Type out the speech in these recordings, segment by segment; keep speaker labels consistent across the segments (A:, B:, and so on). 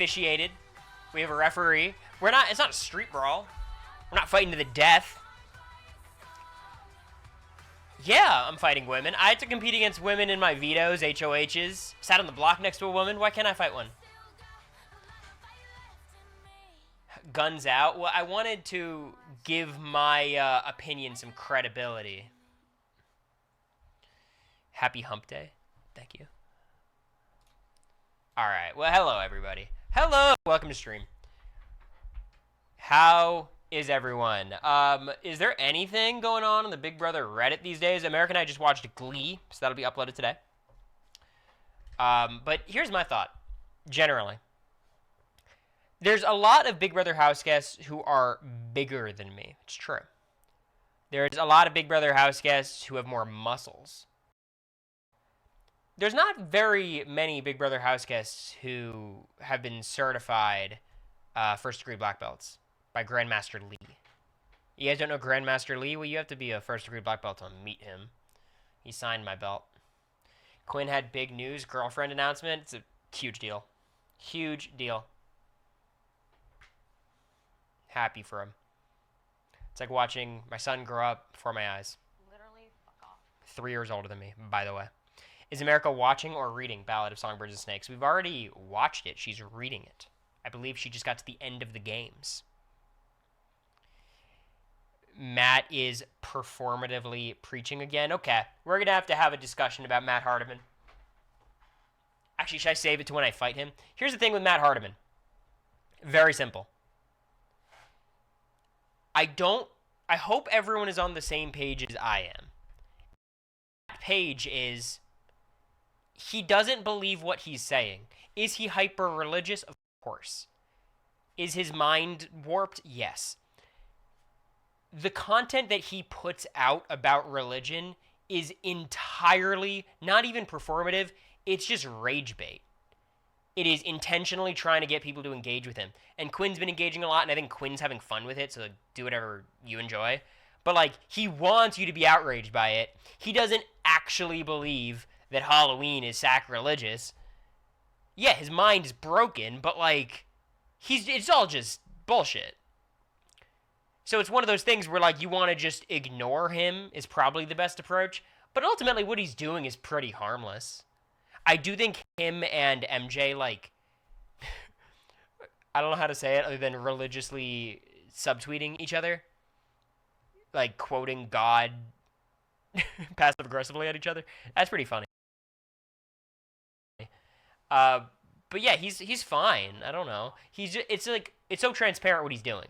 A: officiated. We have a referee. It's not a street brawl. We're not fighting to the death. Yeah, I'm fighting women. I had to compete against women in my vetoes, HOHs. Sat on the block next to a woman. Why can't I fight one? Guns out. Well, I wanted to give my opinion some credibility. Happy hump day. Thank you. Alright, well, hello, everybody. Hello! Welcome to stream. How is everyone? Is there anything going on the Big Brother Reddit these days? America and I just watched Glee, so that'll be uploaded today. But here's my thought, generally. There's a lot of Big Brother house guests who are bigger than me. It's true. There's a lot of Big Brother house guests who have more muscles. There's not very many Big Brother house guests who have been certified first-degree black belts by Grandmaster Lee. You guys don't know Grandmaster Lee? Well, you have to be a first-degree black belt to meet him. He signed my belt. Quinn had big news, girlfriend announcement. It's a huge deal. Huge deal. Happy for him. It's like watching my son grow up before my eyes.
B: Literally, fuck off.
A: 3 years older than me, by the way. Is America watching or reading Ballad of Songbirds and Snakes? We've already watched it. She's reading it. I believe she just got to the end of the games. Matt is performatively preaching again. Okay, we're going to have a discussion about Matt Hardiman. Actually, should I save it to when I fight him? Here's the thing with Matt Hardiman. Very simple. I hope everyone is on the same page as I am. That page is, he doesn't believe what he's saying. Is he hyper-religious? Of course. Is his mind warped? Yes. The content that he puts out about religion is entirely, not even performative, it's just rage bait. It is intentionally trying to get people to engage with him. And Quinn's been engaging a lot, and I think Quinn's having fun with it, so do whatever you enjoy. But, like, he wants you to be outraged by it. He doesn't actually believe that Halloween is sacrilegious. Yeah, his mind is broken, but, like, it's all just bullshit. So it's one of those things where, like, you want to just ignore him is probably the best approach. But ultimately, what he's doing is pretty harmless. I do think him and MJ, like, I don't know how to say it other than religiously subtweeting each other. Like, quoting God passive-aggressively at each other. That's pretty funny. But yeah, he's fine. I don't know. It's so transparent what he's doing.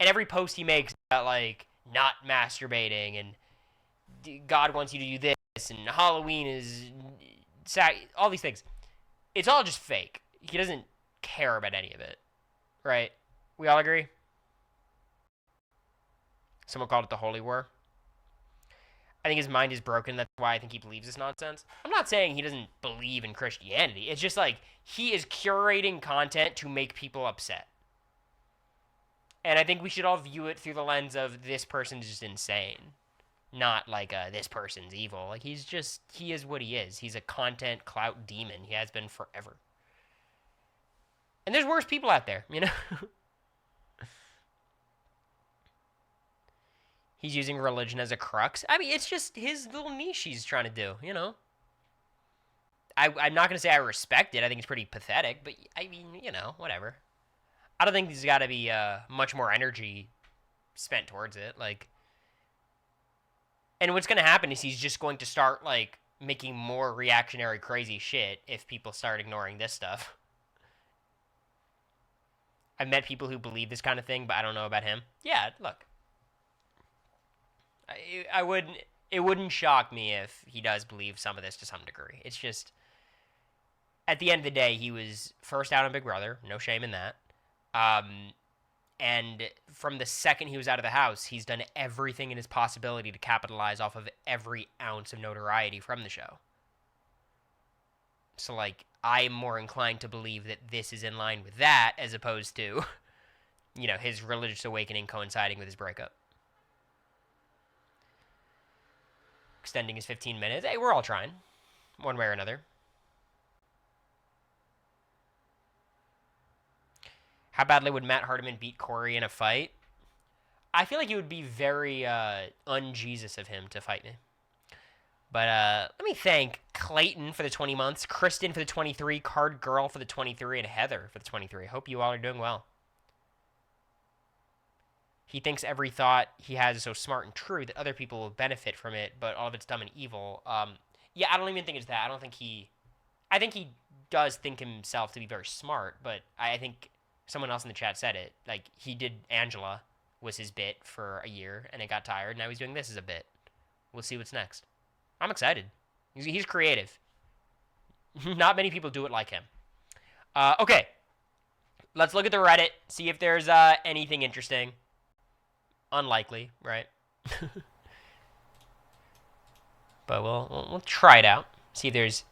A: And every post he makes about, like, not masturbating and God wants you to do this and Halloween is all these things. It's all just fake. He doesn't care about any of it. Right? We all agree? Someone called it the Holy War. I think his mind is broken. That's why I think he believes this nonsense. I'm not saying he doesn't believe in Christianity. It's just like he is curating content to make people upset. And I think we should all view it through the lens of this person is just insane. Not like this person's evil. Like he is what he is. He's a content clout demon. He has been forever. And there's worse people out there, you know? He's using religion as a crux. I mean, it's just his little niche he's trying to do, you know? I'm not going to say I respect it. I think it's pretty pathetic. But, I mean, you know, whatever. I don't think there's got to be much more energy spent towards it. Like, and what's going to happen is he's just going to start, like, making more reactionary crazy shit if people start ignoring this stuff. I've met people who believe this kind of thing, but I don't know about him. Yeah, look. It wouldn't shock me if he does believe some of this to some degree. It's just, at the end of the day, he was first out on Big Brother. No shame in that. And from the second he was out of the house, he's done everything in his possibility to capitalize off of every ounce of notoriety from the show. So, like, I'm more inclined to believe that this is in line with that as opposed to, you know, his religious awakening coinciding with his breakup. Extending his 15 minutes. Hey, we're all trying. One way or another. How badly would Matt Hardiman beat Cory in a fight? I feel like it would be very un-Jesus of him to fight me. But let me thank Clayton for the 20 months, Kristen for the 23, Card Girl for the 23, and Heather for the 23. Hope you all are doing well. He thinks every thought he has is so smart and true that other people will benefit from it, but all of it's dumb and evil. Yeah, I don't even think it's that. I think he does think himself to be very smart, but I think someone else in the chat said it. Like, he did Angela was his bit for a year, and it got tired. Now he's doing this as a bit. We'll see what's next. I'm excited. He's creative. Not many people do it like him. Okay. Let's look at the Reddit, see if there's anything interesting. Unlikely, right? But we'll try it out. See if there's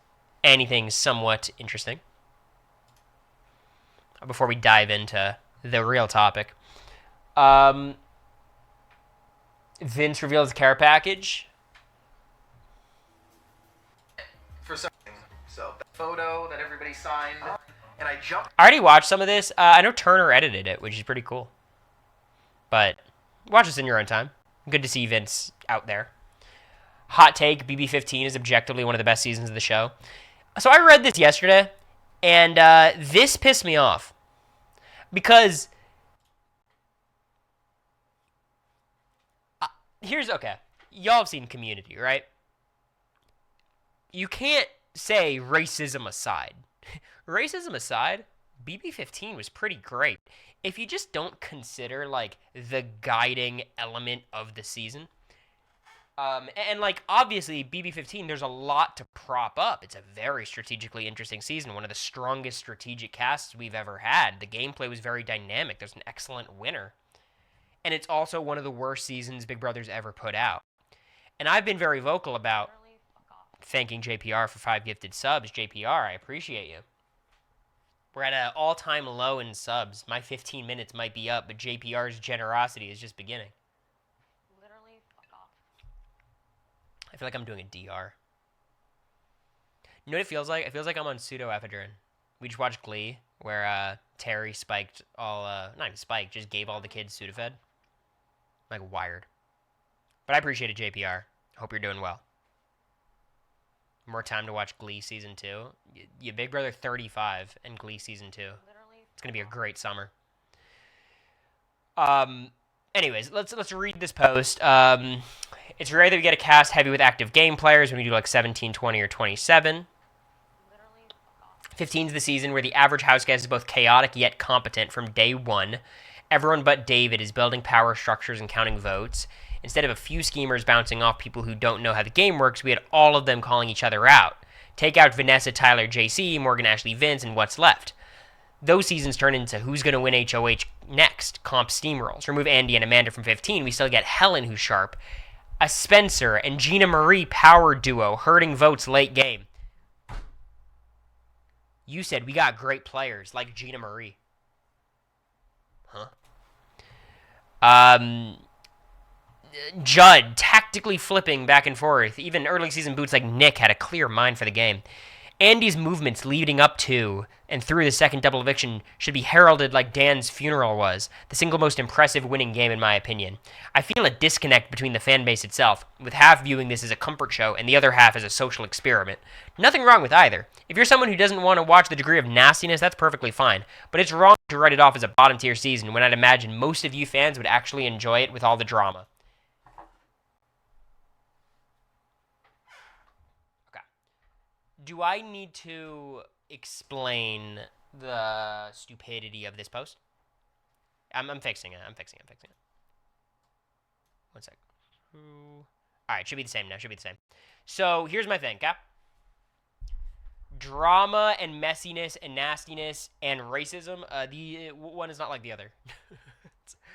A: anything somewhat interesting. Before we dive into the real topic. Vince reveals the care package.
B: For something. So, the photo that everybody signed, and I jumped.
A: I already watched some of this. I know Turner edited it, which is pretty cool. But watch this in your own time. Good to see Vince out there. Hot take, BB15 is objectively one of the best seasons of the show. So I read this yesterday, and this pissed me off. Because okay. Y'all have seen Community, right? You can't say racism aside. Racism aside, BB15 was pretty great. If you just don't consider, like, the guiding element of the season. And, like, obviously, BB15, there's a lot to prop up. It's a very strategically interesting season. One of the strongest strategic casts we've ever had. The gameplay was very dynamic. There's an excellent winner. And it's also one of the worst seasons Big Brother's ever put out. And I've been very vocal about thanking JPR for 5 gifted subs. JPR, I appreciate you. We're at an all-time low in subs. My 15 minutes might be up, but JPR's generosity is just beginning.
C: Literally, fuck off.
A: I feel like I'm doing a DR. You know what it feels like? It feels like I'm on pseudoephedrine. We just watched Glee, where Terry spiked all, not even spiked, just gave all the kids Sudafed. Like, wired. But I appreciate it, JPR. Hope you're doing well. More time to watch Glee Season 2. You Big Brother 35 and Glee Season 2.
C: Literally,
A: it's going to be a great summer. Anyways, let's read this post. It's rare that we get a cast heavy with active game players when we do like 17, 20, or 27. 15 is the season where the average house guest is both chaotic yet competent from day one. Everyone but David is building power structures and counting votes. Instead of a few schemers bouncing off people who don't know how the game works, we had all of them calling each other out. Take out Vanessa, Tyler, JC, Morgan, Ashley, Vince, and what's left. Those seasons turn into who's going to win HOH next, comp steamrolls. Remove Andy and Amanda from 15, we still get Helen, who's sharp, a Spencer and Gina Marie power duo hurting votes late game. You said we got great players like Gina Marie. Huh? Judd tactically flipping back and forth. Even early season boots like Nick had a clear mind for the game. Andy's movements leading up to and through the second double eviction should be heralded like Dan's funeral was, the single most impressive winning game in my opinion. I feel a disconnect between the fan base itself, with half viewing this as a comfort show and the other half as a social experiment. Nothing wrong with either. If you're someone who doesn't want to watch the degree of nastiness, that's perfectly fine. But it's wrong to write it off as a bottom tier season when I'd imagine most of you fans would actually enjoy it with all the drama. Do I need to explain the stupidity of this post? I'm fixing it. I'm fixing it. 1 sec. Alright, should be the same now. Should be the same. So, here's my thing, okay? Drama and messiness and nastiness and racism, the one is not like the other.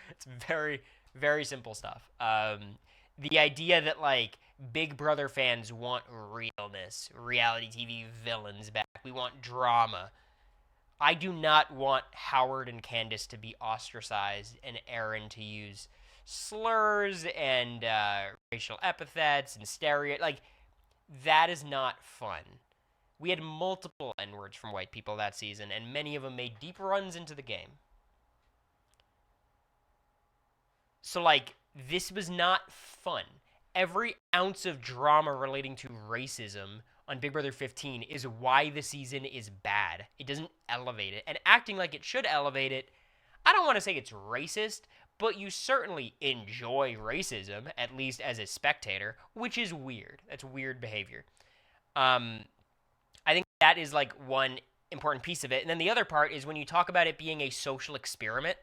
A: it's very, very simple stuff. The idea that, like, Big Brother fans want realness, reality TV villains back. We want drama. I do not want Howard and Candace to be ostracized and Aaron to use slurs and racial epithets and like, that is not fun. We had multiple N-words from white people that season, and many of them made deep runs into the game. So, like, this was not fun. Every ounce of drama relating to racism on Big Brother 15 is why the season is bad. It doesn't elevate it. And acting like it should elevate it, I don't want to say it's racist, but you certainly enjoy racism, at least as a spectator, which is weird. That's weird behavior. I think that is like one important piece of it. And then the other part is when you talk about it being a social experiment,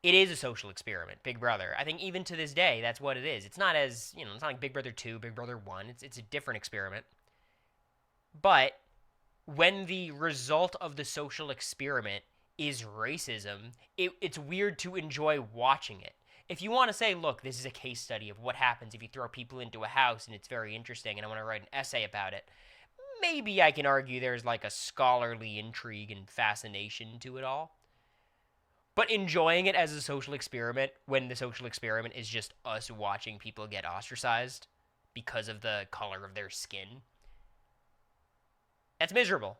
A: it is a social experiment, Big Brother. I think even to this day, that's what it is. It's not as, it's not like Big Brother 2, Big Brother 1. It's a different experiment. But when the result of the social experiment is racism, it's weird to enjoy watching it. If you want to say, look, this is a case study of what happens if you throw people into a house and it's very interesting and I want to write an essay about it, maybe I can argue there's like a scholarly intrigue and fascination to it all. But enjoying it as a social experiment when the social experiment is just us watching people get ostracized because of the color of their skin, that's miserable.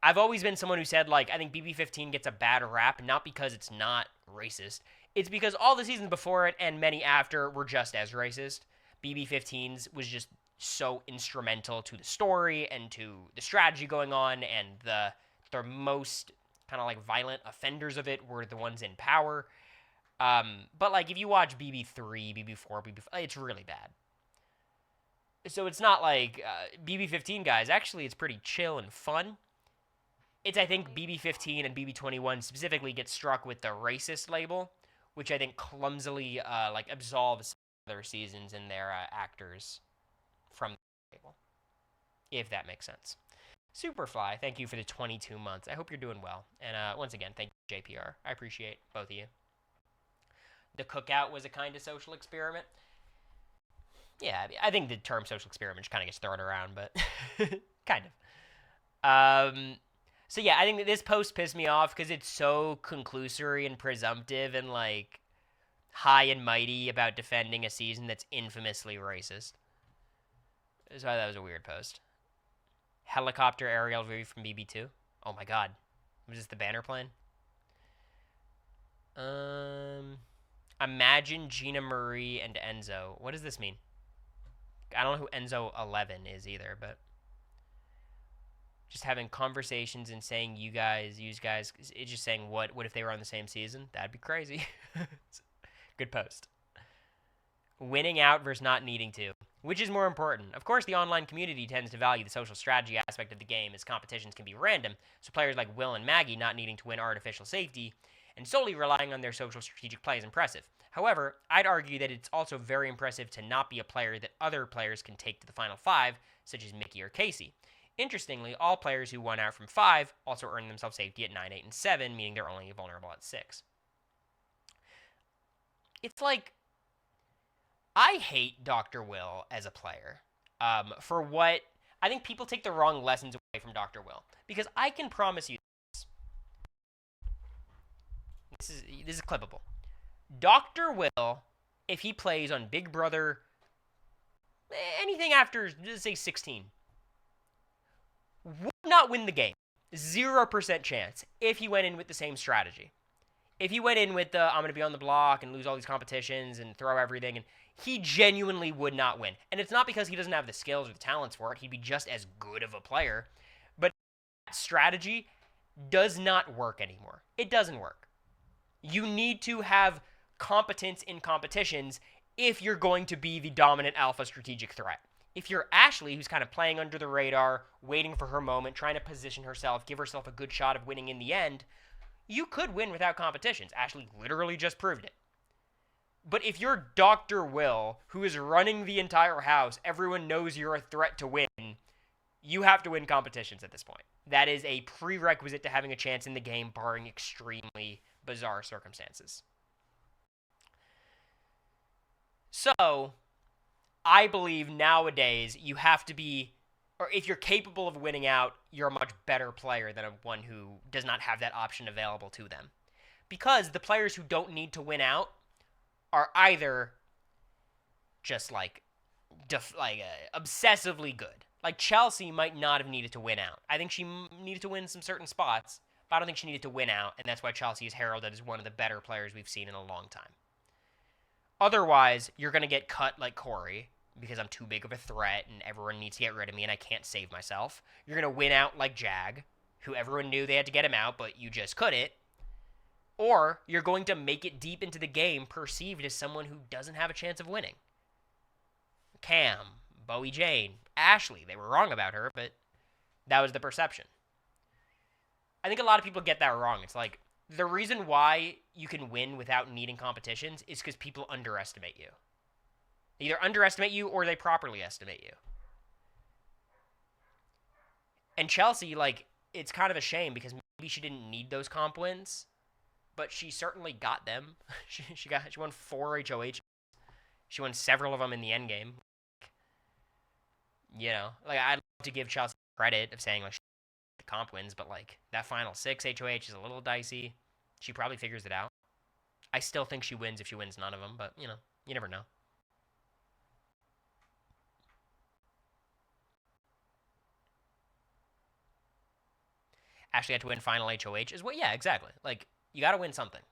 A: I've always been someone who said, like, I think BB15 gets a bad rap, not because it's not racist. It's because all the seasons before it and many after were just as racist. BB15's was just so instrumental to the story and to the strategy going on, and the most kind of like violent offenders of it were the ones in power. But like if you watch BB3, BB4, BB5, it's really bad. So it's not like BB15, guys. Actually, it's pretty chill and fun. It's, I think, BB15 and BB21 specifically get struck with the racist label, which I think clumsily like absolves other seasons and their actors from the label, if that makes sense. Superfly, thank you for the 22 months. I hope you're doing well. And once again, thank you, JPR. I appreciate both of you. The cookout was a kind of social experiment. Yeah, I think the term social experiment just kind of gets thrown around, but kind of. So yeah, I think that this post pissed me off because it's so conclusory and presumptive and like high and mighty about defending a season that's infamously racist. So that was a weird post. Helicopter aerial view from BB2. Oh my god. Was this the banner plane? Imagine Gina Marie and Enzo. What does this mean? I don't know who Enzo 11 is either, but just having conversations and saying you guys, it's just saying what if they were on the same season? That'd be crazy. Good post. Winning out versus not needing to. Which is more important? Of course, the online community tends to value the social strategy aspect of the game, as competitions can be random, so players like Will and Maggie not needing to win artificial safety and solely relying on their social strategic play is impressive. However, I'd argue that it's also very impressive to not be a player that other players can take to the final 5, such as Mickey or Casey. Interestingly, all players who won out from 5 also earned themselves safety at 9, 8, and 7, meaning they're only vulnerable at 6. It's like, I hate Dr. Will as a player for what I think people take the wrong lessons away from Dr. Will, because I can promise you this is clippable. Dr. Will, if he plays on Big Brother, anything after, let's say, 16, would not win the game. 0% chance if he went in with the same strategy. If he went in with the, I'm going to be on the block and lose all these competitions and throw everything, and he genuinely would not win. And it's not because he doesn't have the skills or the talents for it. He'd be just as good of a player. But that strategy does not work anymore. It doesn't work. You need to have competence in competitions if you're going to be the dominant alpha strategic threat. If you're Ashley, who's kind of playing under the radar, waiting for her moment, trying to position herself, give herself a good shot of winning in the end, you could win without competitions. Ashley literally just proved it. But if you're Dr. Will, who is running the entire house, everyone knows you're a threat to win, you have to win competitions at this point. That is a prerequisite to having a chance in the game, barring extremely bizarre circumstances. So, I believe nowadays you have to be, or if you're capable of winning out, you're a much better player than one who does not have that option available to them. Because the players who don't need to win out are either just obsessively good. Like Chelsea might not have needed to win out. I think she needed to win some certain spots, but I don't think she needed to win out, and that's why Chelsea is heralded as one of the better players we've seen in a long time. Otherwise, you're going to get cut like Cory, because I'm too big of a threat and everyone needs to get rid of me and I can't save myself. You're going to win out like Jag, who everyone knew they had to get him out, but you just couldn't. Or you're going to make it deep into the game perceived as someone who doesn't have a chance of winning. Cam, Bowie Jane, Ashley, they were wrong about her, but that was the perception. I think a lot of people get that wrong. It's like, the reason why you can win without needing competitions is because people underestimate you. They either underestimate you or they properly estimate you. And Chelsea, like, it's kind of a shame because maybe she didn't need those comp wins, but she certainly got them. She won 4 HOH. She won several of them in the end game. You know, like, I'd love to give Chelsea credit of saying, like, she got the comp wins, but, like, that final 6 HOH is a little dicey. She probably figures it out. I still think she wins if she wins none of them, but, you know, you never know. Ashley had to win final HOH is what? Yeah, exactly. Like, you got to win something.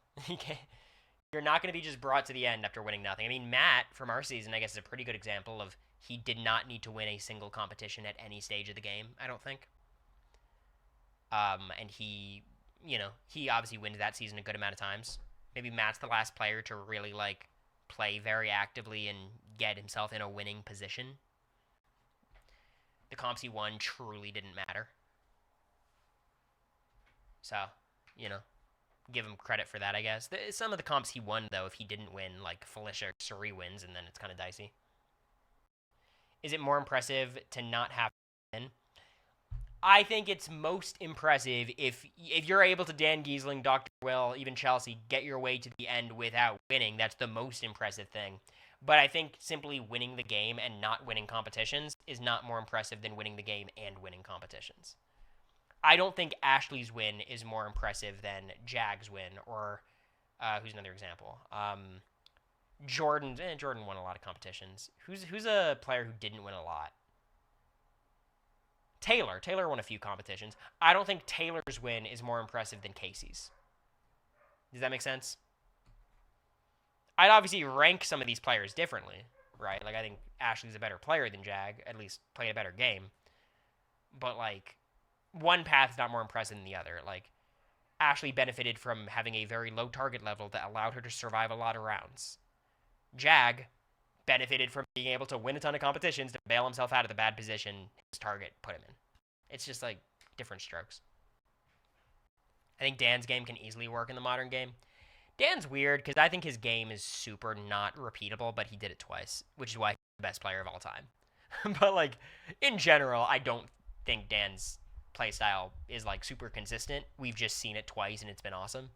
A: You're not going to be just brought to the end after winning nothing. I mean, Matt from our season, I guess, is a pretty good example of he did not need to win a single competition at any stage of the game, I don't think. And he, you know, he obviously wins that season a good amount of times. Maybe Matt's the last player to really, like, play very actively and get himself in a winning position. The comps he won truly didn't matter. So, you know, give him credit for that, I guess. Some of the comps he won, though, if he didn't win, like Felicia or Suri wins, and then it's kind of dicey. Is it more impressive to not have to win? I think it's most impressive if you're able to Dan Giesling, Dr. Will, even Chelsea, get your way to the end without winning. That's the most impressive thing. But I think simply winning the game and not winning competitions is not more impressive than winning the game and winning competitions. I don't think Ashley's win is more impressive than Jag's win, or who's another example? Jordan won a lot of competitions. Who's a player who didn't win a lot? Taylor won a few competitions. I don't think Taylor's win is more impressive than Casey's. Does that make sense? I'd obviously rank some of these players differently, right? Like, I think Ashley's a better player than Jag, at least played a better game. But, like, one path is not more impressive than the other. Like, Ashley benefited from having a very low target level that allowed her to survive a lot of rounds. Jag benefited from being able to win a ton of competitions to bail himself out of the bad position his target put him in. It's just, like, different strokes. I think Dan's game can easily work in the modern game. Dan's weird because I think his game is super not repeatable, but he did it twice, which is why he's the best player of all time. But, like, in general, I don't think Dan's playstyle is, like, super consistent. We've just seen it twice, and it's been awesome.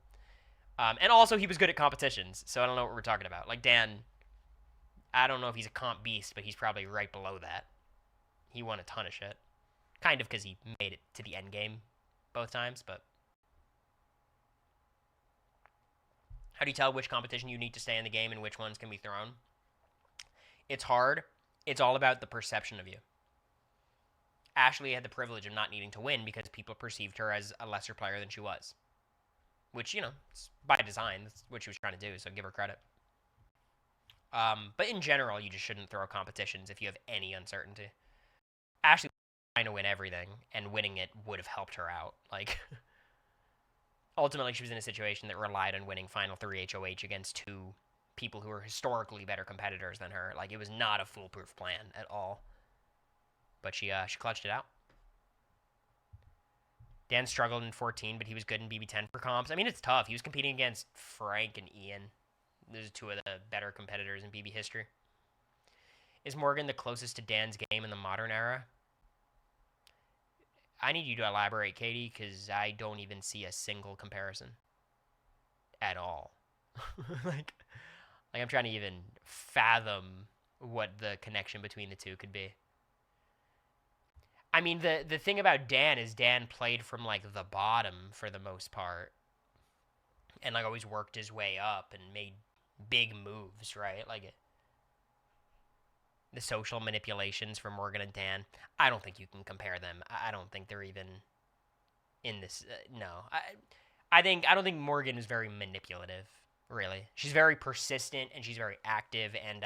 A: And also, he was good at competitions, so I don't know what we're talking about. Like, Dan, I don't know if he's a comp beast, but he's probably right below that. He won a ton of shit. Kind of because he made it to the end game both times, but... How do you tell which competition you need to stay in the game and which ones can be thrown? It's hard. It's all about the perception of you. Ashley had the privilege of not needing to win because people perceived her as a lesser player than she was. Which, you know, it's by design. That's what she was trying to do, so give her credit. But in general, you just shouldn't throw competitions if you have any uncertainty. Ashley was trying to win everything, and winning it would have helped her out. Like, ultimately, she was in a situation that relied on winning Final 3 HOH against 2 people who were historically better competitors than her. Like, it was not a foolproof plan at all. But she clutched it out. Dan struggled in 14, but he was good in BB10 for comps. I mean, it's tough. He was competing against Frank and Ian. Those are 2 of the better competitors in BB history. Is Morgan the closest to Dan's game in the modern era? I need you to elaborate, Katie, because I don't even see a single comparison. At all. like I'm trying to even fathom what the connection between the 2 could be. I mean, the thing about Dan is Dan played from, like, the bottom for the most part. And, like, always worked his way up and made big moves, right? Like, the social manipulations from Morgan and Dan, I don't think you can compare them. I don't think they're even in this. No, I don't think Morgan is very manipulative. Really, she's very persistent and she's very active and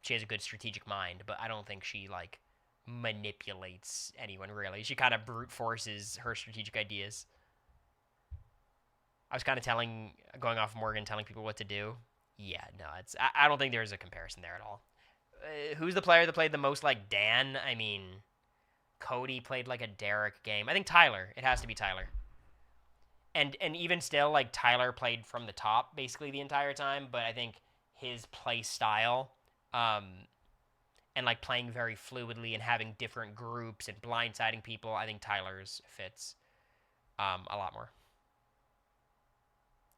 A: she has a good strategic mind. But I don't think she like manipulates anyone really. She kind of brute forces her strategic ideas. I was kind of going off Morgan, telling people what to do. Yeah, no, I don't think there's a comparison there at all. Who's the player that played the most like Dan? I mean, Cody played like a Derek game. I think Tyler. It has to be Tyler. And even still, like Tyler played from the top basically the entire time, but I think his play style, and like playing very fluidly and having different groups and blindsiding people, I think Tyler's fits a lot more.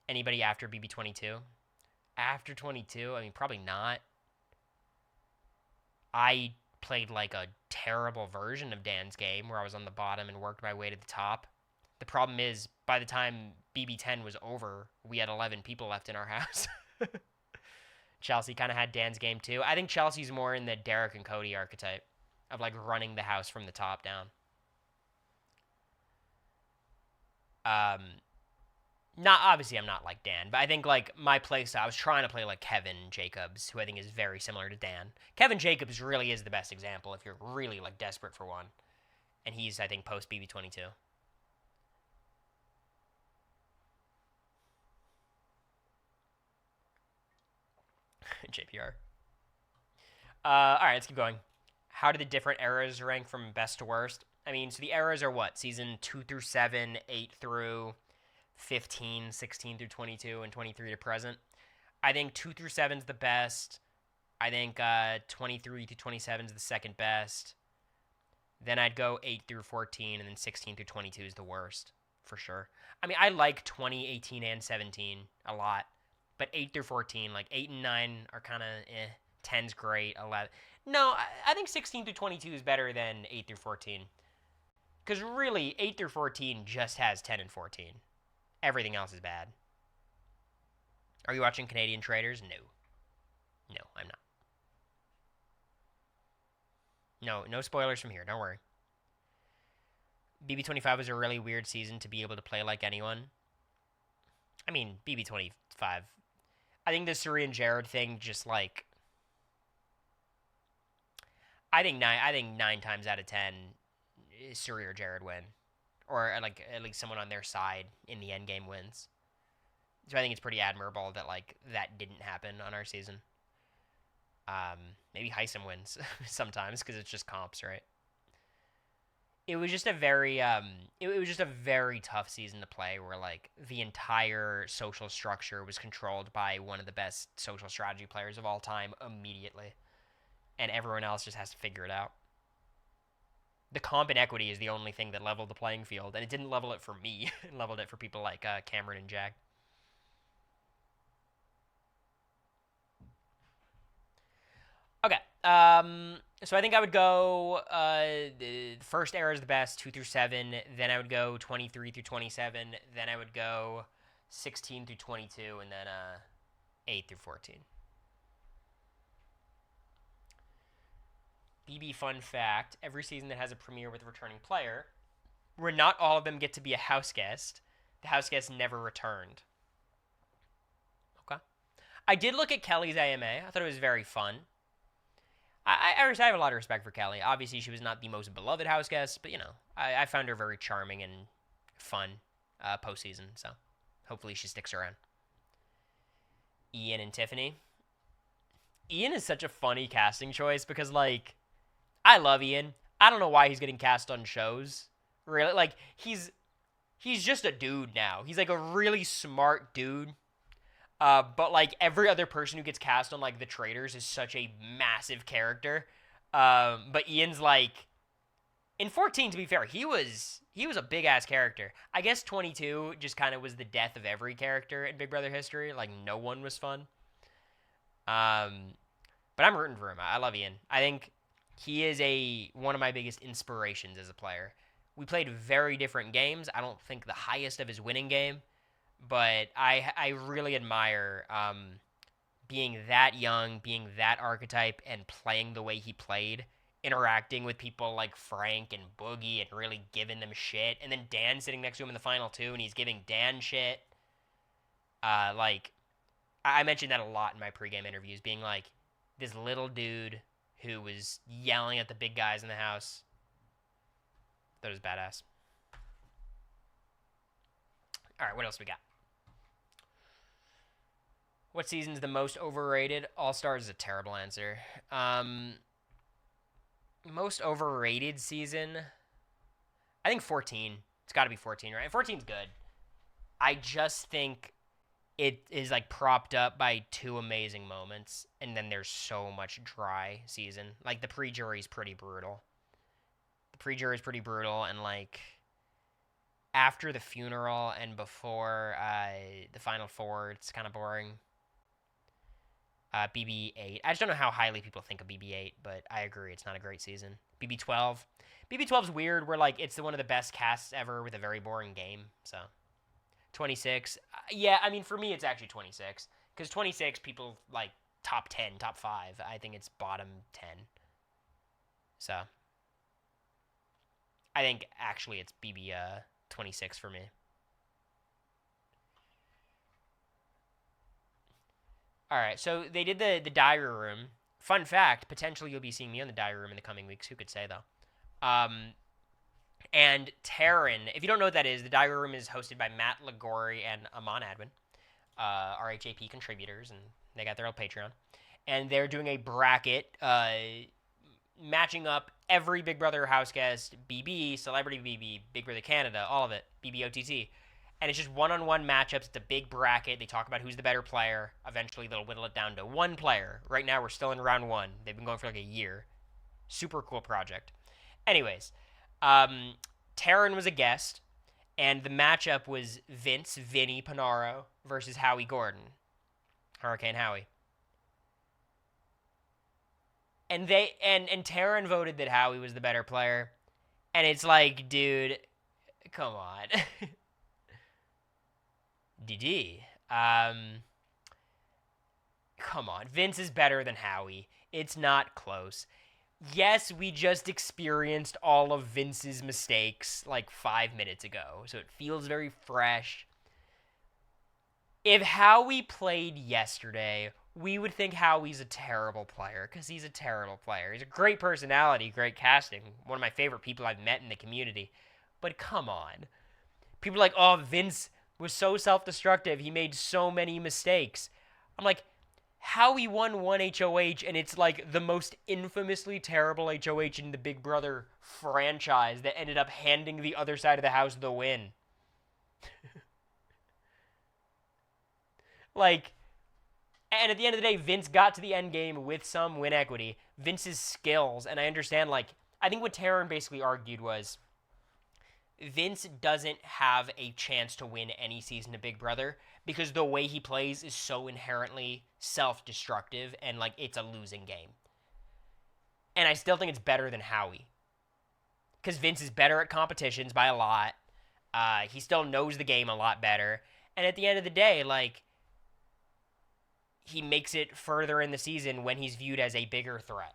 A: Anybody after BB22? After 22, I mean probably not. I played like a terrible version of Dan's game where I was on the bottom and worked my way to the top. The problem is, by the time BB10 was over, we had 11 people left in our house. Chelsea kind of had Dan's game too. I think Chelsea's more in the Derek and Cody archetype of like running the house from the top down. Not obviously I'm not like Dan, but I think like my playstyle, I was trying to play like Kevin Jacobs, who I think is very similar to Dan. Kevin Jacobs really is the best example if you're really like desperate for one. And he's I think post BB22. JPR. All right, let's keep going. How do the different eras rank from best to worst? I mean, so the eras are what? Season 2 through 7, 8 through 15, 16 through 22, and 23 to present. I think 2 through 7 is the best. I think 23 through 27 is the second best. Then I'd go 8 through 14, and then 16 through 22 is the worst, for sure. I mean, I like 20, 18, and 17 a lot. But 8 through 14, like 8 and 9 are kind of 10's great, 11. No, I think 16 through 22 is better than 8 through 14. Because really, 8 through 14 just has 10 and 14. Everything else is bad. Are you watching Canadian Traders? No. No, I'm not. No spoilers from here, don't worry. BB25 was a really weird season to be able to play like anyone. I mean, BB25... I think the Suri and Jared thing just like I think 9 times out of 10 Suri or Jared win. Or like at least someone on their side in the end game wins. So I think it's pretty admirable that like that didn't happen on our season. Maybe Heisem wins sometimes because it's just comps, right? It was just a very tough season to play where like the entire social structure was controlled by one of the best social strategy players of all time immediately, and everyone else just has to figure it out. The comp and equity is the only thing that leveled the playing field, and it didn't level it for me. It leveled it for people like Cameron and Jack. Okay. So I think I would go the first era is the best, 2 through 7. Then I would go 23 through 27. Then I would go 16 through 22, and then 8 through 14. BB fun fact: every season that has a premiere with a returning player, where not all of them get to be a house guest, the house guest never returned. Okay. I did look at Kelly's AMA. I thought it was very fun. I have a lot of respect for Kelly. Obviously, she was not the most beloved house guest, but, you know, I found her very charming and fun postseason, so hopefully she sticks around. Ian and Tiffany. Ian is such a funny casting choice because, like, I love Ian. I don't know why he's getting cast on shows. Really, like, he's just a dude now. He's, like, a really smart dude. But, like, every other person who gets cast on, like, The Traitors is such a massive character. But Ian's, like... In 14, to be fair, he was a big-ass character. I guess 22 just kind of was the death of every character in Big Brother history. Like, no one was fun. But I'm rooting for him. I love Ian. I think he is one of my biggest inspirations as a player. We played very different games. I don't think the highest of his winning game. But I really admire being that young, being that archetype, and playing the way he played interacting with people like Frank and Boogie and really giving them shit. And then Dan sitting next to him in the final two, and he's giving Dan shit. Like, I mentioned that a lot in my pregame interviews, being like, this little dude who was yelling at the big guys in the house. That was badass. All right, what else we got? What season's the most overrated? All-Stars is a terrible answer. Most overrated season? I think 14. It's got to be 14, right? 14's good. I just think it is like propped up by two amazing moments, and then there's so much dry season. Like the pre-jury's pretty brutal. And like after the funeral and before the final four, it's kind of boring. BB8. I just don't know how highly people think of BB8, but I agree it's not a great season. BB12. BB12's weird. Where like it's one of the best casts ever with a very boring game. So 26. Yeah, I mean for me it's actually 26 because 26 people like top 10, top 5. I think it's bottom 10. So I think actually it's BB 26 for me. All right, so they did the diary room. Fun fact, potentially you'll be seeing me on the diary room in the coming weeks. Who could say, though? And Taryn, if you don't know what that is, the diary room is hosted by Matt Ligori and Amon Adwin, RHAP contributors, and they got their own Patreon. And they're doing a bracket matching up every Big Brother house guest, BB, Celebrity BB, Big Brother Canada, all of it, BB OTT. And it's just one-on-one matchups. It's a big bracket. They talk about who's the better player. Eventually, they'll whittle it down to one player. Right now, we're still in round 1. They've been going for like a year. Super cool project. Anyways, Taryn was a guest, and the matchup was Vinny Panaro versus Howie Gordon. Hurricane Howie. And Taryn voted that Howie was the better player. And it's like, dude, come on. DD. Come on. Vince is better than Howie. It's not close. Yes, we just experienced all of Vince's mistakes like 5 minutes ago, so it feels very fresh. If Howie played yesterday, we would think Howie's a terrible player, because he's a terrible player. He's a great personality, great casting, one of my favorite people I've met in the community. But come on. People are like, oh, Vince was so self-destructive. He made so many mistakes. I'm like, Howie won one HOH, and it's like the most infamously terrible HOH in the Big Brother franchise that ended up handing the other side of the house the win. Like, and at the end of the day, Vince got to the end game with some win equity. Vince's skills, and I understand, like, I think what Taryn basically argued was Vince doesn't have a chance to win any season of Big Brother because the way he plays is so inherently self-destructive and, like, it's a losing game. And I still think it's better than Howie. Because Vince is better at competitions by a lot. He still knows the game a lot better. And at the end of the day, like, he makes it further in the season when he's viewed as a bigger threat.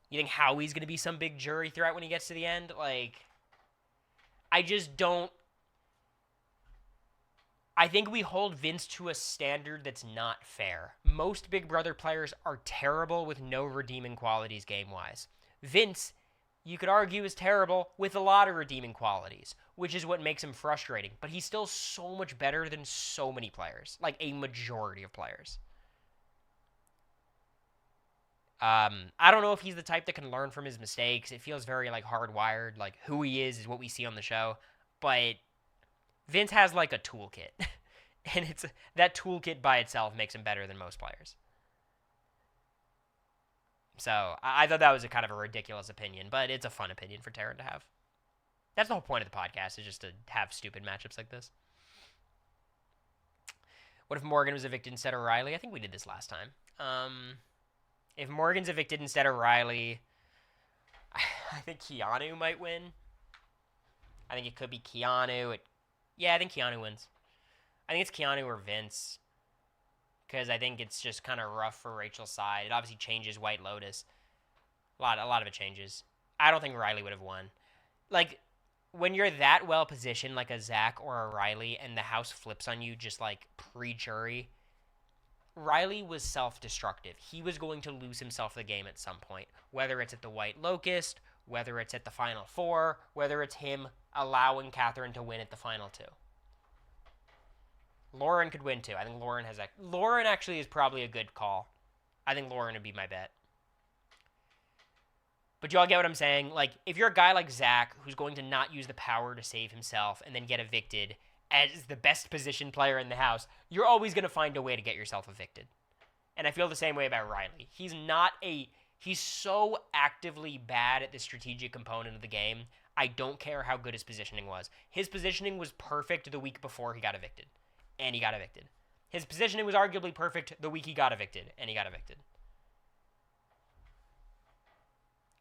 A: You think Howie's going to be some big jury threat when he gets to the end? Like, I just don't. I think we hold Vince to a standard that's not fair. Most Big Brother players are terrible with no redeeming qualities game-wise. Vince, you could argue, is terrible with a lot of redeeming qualities, which is what makes him frustrating. But he's still so much better than so many players, like a majority of players. I don't know if he's the type that can learn from his mistakes. It feels very, like, hardwired. Like, who he is what we see on the show. But Vince has, like, a toolkit. And that toolkit by itself makes him better than most players. So, I thought that was a kind of a ridiculous opinion. But it's a fun opinion for Taryn to have. That's the whole point of the podcast, is just to have stupid matchups like this. What if Morgan was evicted instead of Riley? I think we did this last time. If Morgan's evicted instead of Riley, I think Keanu might win. I think it could be Keanu. I think Keanu wins. I think it's Keanu or Vince. Because I think it's just kind of rough for Rachel's side. It obviously changes White Lotus. A lot of it changes. I don't think Riley would have won. Like, when you're that well positioned, like a Zach or a Riley, and the house flips on you just like pre-jury, Riley was self-destructive. He was going to lose himself the game at some point, whether it's at the White Locust, whether it's at the Final Four, whether it's him allowing Catherine to win at the Final Two. Lauren could win too. I think Lauren actually is probably a good call. I think Lauren would be my bet. But y'all get what I'm saying? Like, if you're a guy like Zach who's going to not use the power to save himself and then get evicted as the best positioned player in the house, you're always going to find a way to get yourself evicted. And I feel the same way about Riley. He's so actively bad at the strategic component of the game. I don't care how good his positioning was. His positioning was perfect the week before he got evicted. And he got evicted. His positioning was arguably perfect the week he got evicted. And he got evicted.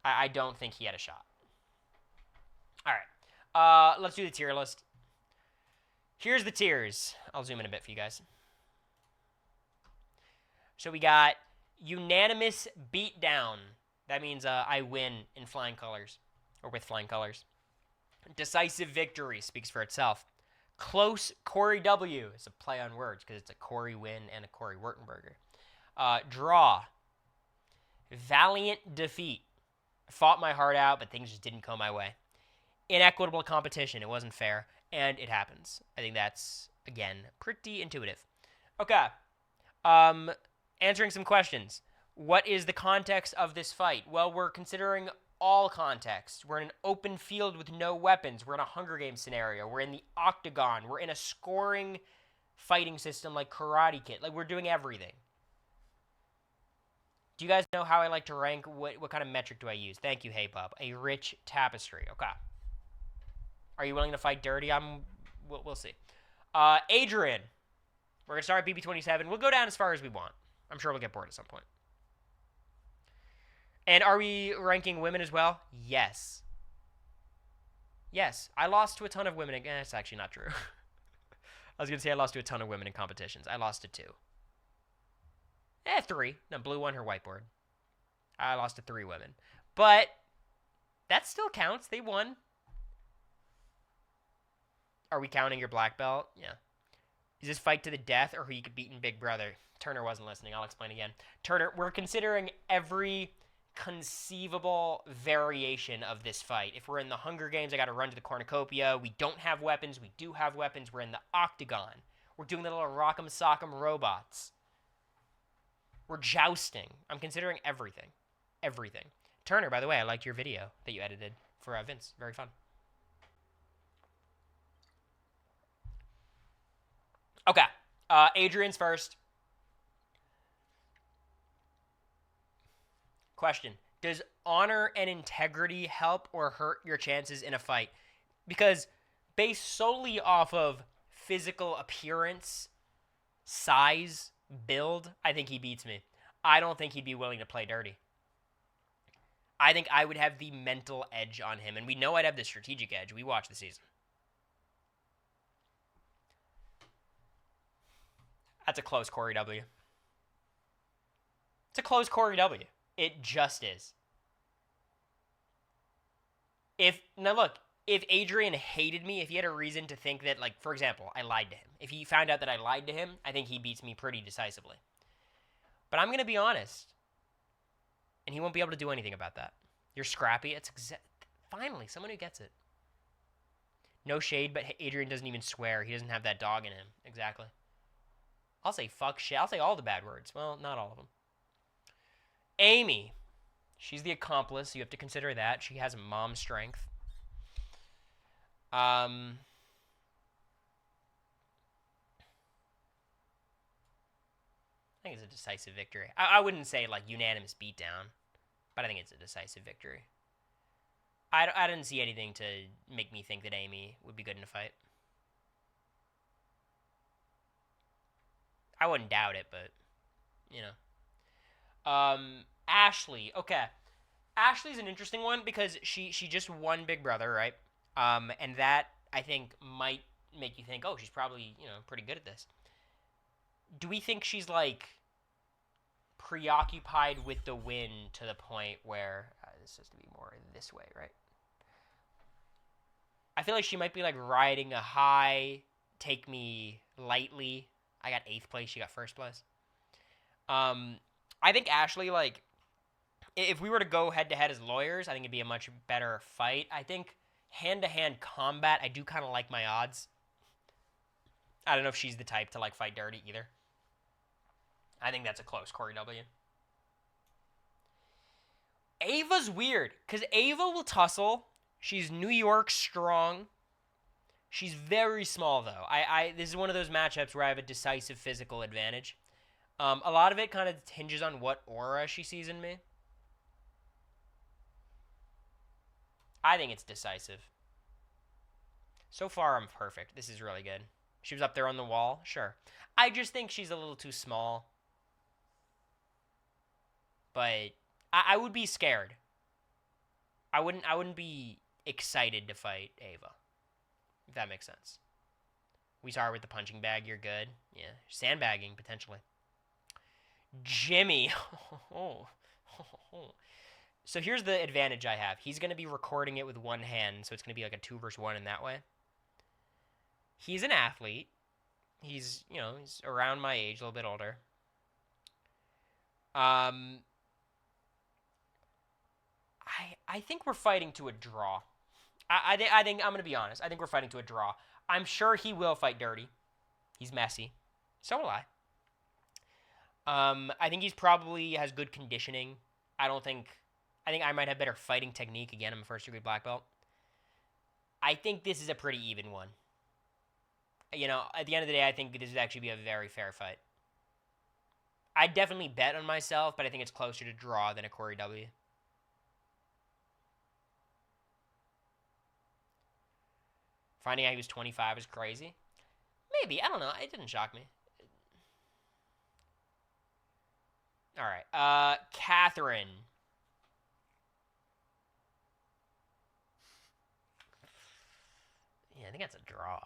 A: I don't think he had a shot. All right. Let's do the tier list. Here's the tiers. I'll zoom in a bit for you guys. So we got unanimous beatdown. That means I win in flying colors. Or with flying colors. Decisive victory speaks for itself. Close Cory W. It's a play on words because it's a Cory win and a corywurtenberger. Draw. Valiant defeat. Fought my heart out, but things just didn't go my way. Inequitable competition. It wasn't fair, and it happens. I think that's, again, pretty intuitive. Okay. Answering some questions. What is the context of this fight? Well, we're considering all contexts. We're in an open field with no weapons. We're in a Hunger Games scenario. We're in the octagon. We're in a scoring fighting system like Karate Kid. Like, we're doing everything. Do you guys know how I like to rank? What kind of metric do I use? Thank you, Hey Bub. A rich tapestry. Okay. Are you willing to fight dirty? We'll see. Adrian. We're going to start at BB27. We'll go down as far as we want. I'm sure we'll get bored at some point. And are we ranking women as well? Yes. Yes. I lost to a ton of women. That's actually not true. I was going to say I lost to a ton of women in competitions. I lost to 2. 3. No, blue won her whiteboard. I lost to 3 women. But that still counts. They won. Are we counting your black belt? Yeah. Is this fight to the death or who you could beat in Big Brother? Turner wasn't listening. I'll explain again. Turner, we're considering every conceivable variation of this fight. If we're in the Hunger Games, I got to run to the cornucopia. We don't have weapons. We do have weapons. We're in the octagon. We're doing the little rock'em sock'em robots. We're jousting. I'm considering everything. Everything. Turner, by the way, I liked your video that you edited for Vince. Very fun. Okay. Adrian's first. Question. Does honor and integrity help or hurt your chances in a fight? Because based solely off of physical appearance, size, build, I think he beats me. I don't think he'd be willing to play dirty. I think I would have the mental edge on him, and we know I'd have the strategic edge. We watch the season. That's a close Cory W. It's a close Cory W. It just is. Now look, if Adrian hated me, if he had a reason to think that, like, for example, I lied to him. If he found out that I lied to him, I think he beats me pretty decisively. But I'm going to be honest. And he won't be able to do anything about that. You're scrappy. Finally, someone who gets it. No shade, but Adrian doesn't even swear. He doesn't have that dog in him. Exactly. I'll say fuck shit. I'll say all the bad words. Well, not all of them. Amy. She's the accomplice. You have to consider that. She has mom strength. I think it's a decisive victory. I wouldn't say, like, unanimous beatdown, but I think it's a decisive victory. I didn't see anything to make me think that Amy would be good in a fight. I wouldn't doubt it, but, you know. Ashley. Okay. Ashley's an interesting one because she just won Big Brother, right? And that, I think, might make you think, oh, she's probably, pretty good at this. Do we think she's, like, preoccupied with the win to the point where this has to be more this way, right? I feel like she might be like riding a high, take me lightly. I got 8th place, she got 1st place. I think Ashley, like, if we were to go head to head as lawyers, I think it'd be a much better fight. I think hand to hand combat, I do kind of like my odds. I don't know if she's the type to like fight dirty either. I think that's a close Cory W. Ava's weird because Ava will tussle. She's New York strong. She's very small though. This is one of those matchups where I have a decisive physical advantage. A lot of it kind of hinges on what aura she sees in me. I think it's decisive. So far, I'm perfect. This is really good. She was up there on the wall, sure. I just think she's a little too small. But I would be scared. I wouldn't be excited to fight Ava. If that makes sense. We saw her with the punching bag. You're good. Yeah. Sandbagging, potentially. Jimmy. So here's the advantage I have. He's going to be recording it with one hand, so it's going to be like a 2 versus 1 in that way. He's an athlete. He's around my age, a little bit older. I think we're fighting to a draw. I think I'm going to be honest. I think we're fighting to a draw. I'm sure he will fight dirty. He's messy. So will I. I think he's probably has good conditioning. I think I might have better fighting technique. Again, I'm a 1st degree black belt. I think this is a pretty even one. At the end of the day, I think this would actually be a very fair fight. I'd definitely bet on myself, but I think it's closer to draw than a Cory W. Finding out he was 25 is crazy. Maybe. I don't know. It didn't shock me. All right. Catherine. Yeah, I think that's a draw.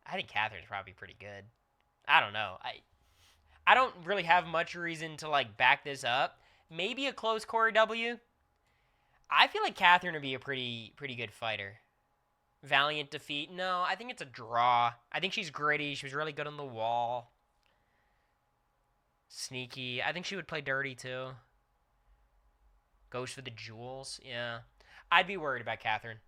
A: I think Catherine's probably pretty good. I don't know. I don't really have much reason to like back this up. Maybe a close Cory W. I feel like Catherine would be a pretty good fighter. Valiant defeat. No, I think it's a draw. I think she's gritty. She was really good on the wall. Sneaky. I think she would play dirty too. Goes for the jewels. Yeah. I'd be worried about Catherine.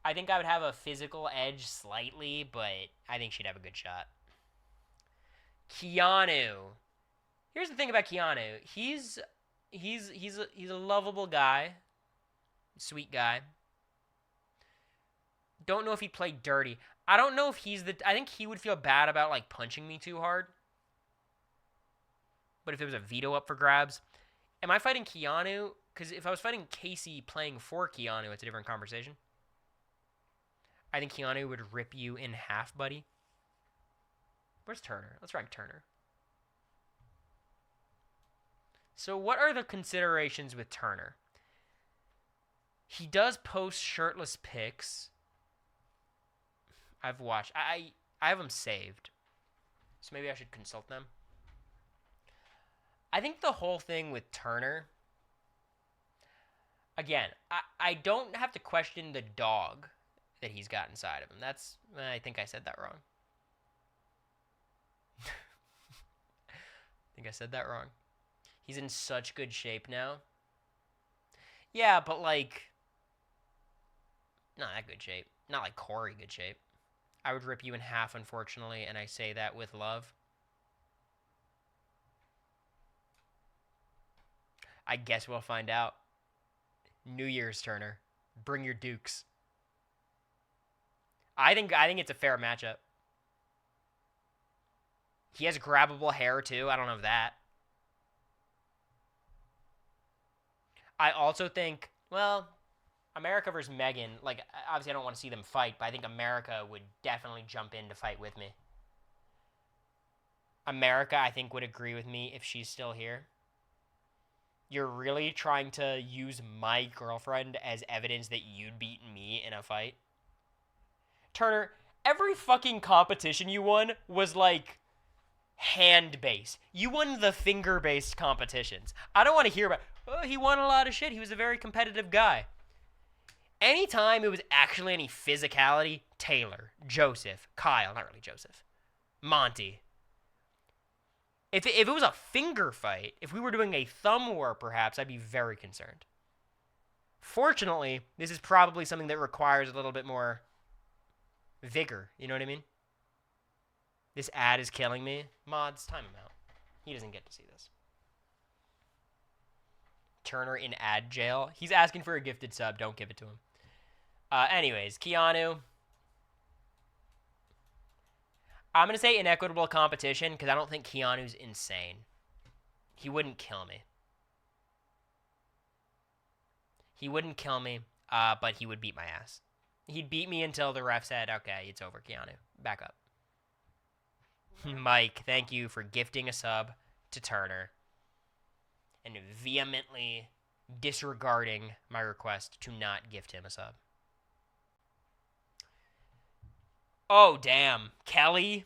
A: I think I would have a physical edge slightly, but I think she'd have a good shot. Keanu. Here's the thing about Keanu. He's a lovable guy. Sweet guy. Don't know if he'd play dirty. I don't know if I think he would feel bad about like punching me too hard. But if it was a veto up for grabs. Am I fighting Keanu? Because if I was fighting Casey playing for Keanu, it's a different conversation. I think Keanu would rip you in half, buddy. Where's Turner? Let's rank Turner. So what are the considerations with Turner? He does post shirtless pics. I've watched. I have them saved. So maybe I should consult them. I think the whole thing with Turner... Again, I don't have to question the dog that he's got inside of him. I think I said that wrong. I think I said that wrong. He's in such good shape now. Yeah, but like... Not that good shape. Not like Cory good shape. I would rip you in half, unfortunately, and I say that with love. I guess we'll find out. New Year's, Turner. Bring your dukes. I think it's a fair matchup. He has grabbable hair, too. I don't know that. I also think, well, America versus Megan, like, obviously I don't want to see them fight, but I think America would definitely jump in to fight with me. America, I think, would agree with me if she's still here. You're really trying to use my girlfriend as evidence that you'd beaten me in a fight? Turner, every fucking competition you won was like hand-based. You won the finger-based competitions. I don't want to hear about, oh, he won a lot of shit. He was a very competitive guy. Anytime it was actually any physicality, Taylor, Joseph, Kyle, not really Joseph, Monty. If it was a finger fight, if we were doing a thumb war, perhaps, I'd be very concerned. Fortunately, this is probably something that requires a little bit more vigor. You know what I mean? This ad is killing me. Mods, time him out. He doesn't get to see this. Turner in ad jail. He's asking for a gifted sub. Don't give it to him. Anyways, Keanu. I'm going to say inequitable competition because I don't think Keanu's insane. He wouldn't kill me. He wouldn't kill me, but he would beat my ass. He'd beat me until the ref said, okay, it's over, Keanu. Back up. Mike, thank you for gifting a sub to Turner and vehemently disregarding my request to not gift him a sub. Oh, damn. Kelly?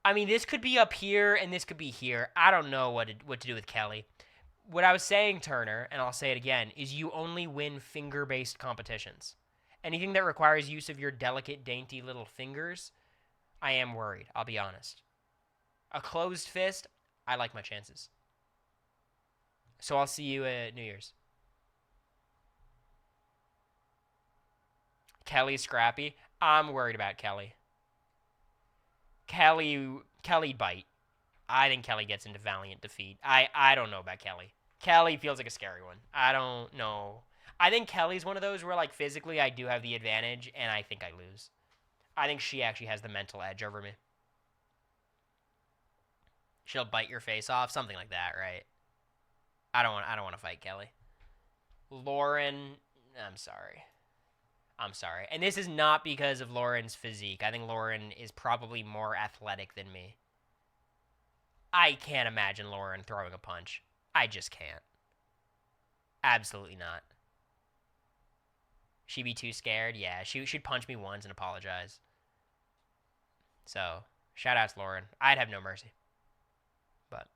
A: I mean, this could be up here and this could be here. I don't know what to do with Kelly. What I was saying, Turner, and I'll say it again, is you only win finger-based competitions. Anything that requires use of your delicate, dainty little fingers, I am worried, I'll be honest. A closed fist, I like my chances. So I'll see you at New Year's. Kelly's scrappy. I'm worried about Kelly. Kelly bite. I think Kelly gets into valiant defeat. I don't know about Kelly. Kelly feels like a scary one. I don't know. I think Kelly's one of those where, like, physically I do have the advantage, and I think I lose. I think she actually has the mental edge over me. She'll bite your face off, something like that, right? I don't want to fight Kelly. Lauren, I'm sorry. And this is not because of Lauren's physique. I think Lauren is probably more athletic than me. I can't imagine Lauren throwing a punch. I just can't. Absolutely not. She'd be too scared? Yeah, she'd punch me once and apologize. So, shout out to Lauren. I'd have no mercy. But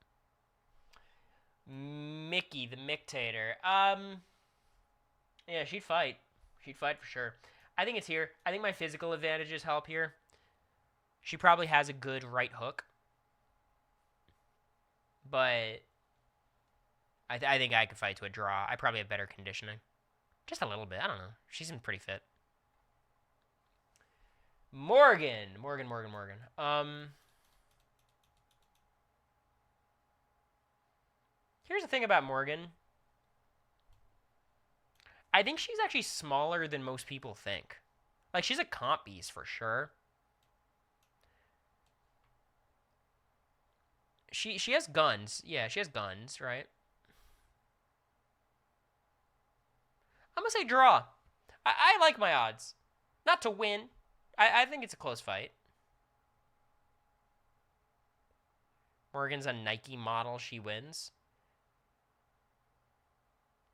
A: Mickey, the Mictator. Yeah, she'd fight. She'd fight for sure. I think it's here. I think my physical advantages help here. She probably has a good right hook. But I think I could fight to a draw. I probably have better conditioning. Just a little bit. I don't know. She's been pretty fit. Morgan. Here's the thing about Morgan. I think she's actually smaller than most people think. Like, she's a comp beast for sure. She has guns. Yeah, she has guns, right? I'm going to say draw. I like my odds. Not to win. I think it's a close fight. Morgan's a Nike model. She wins.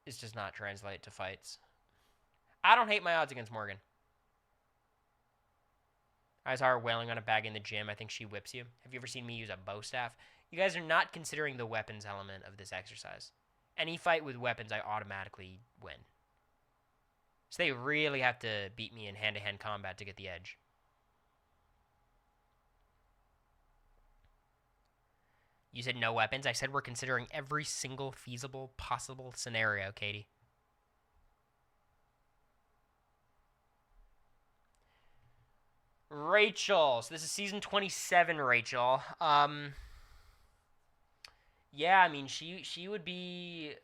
A: This does not translate to fights. I don't hate my odds against Morgan. I saw her wailing on a bag in the gym. I think she whips you. Have you ever seen me use a bow staff? You guys are not considering the weapons element of this exercise. Any fight with weapons, I automatically win. So they really have to beat me in hand-to-hand combat to get the edge. You said no weapons. I said we're considering every single feasible possible scenario, Katie. Rachel. So this is season 27, Rachel. Yeah, I mean she'd be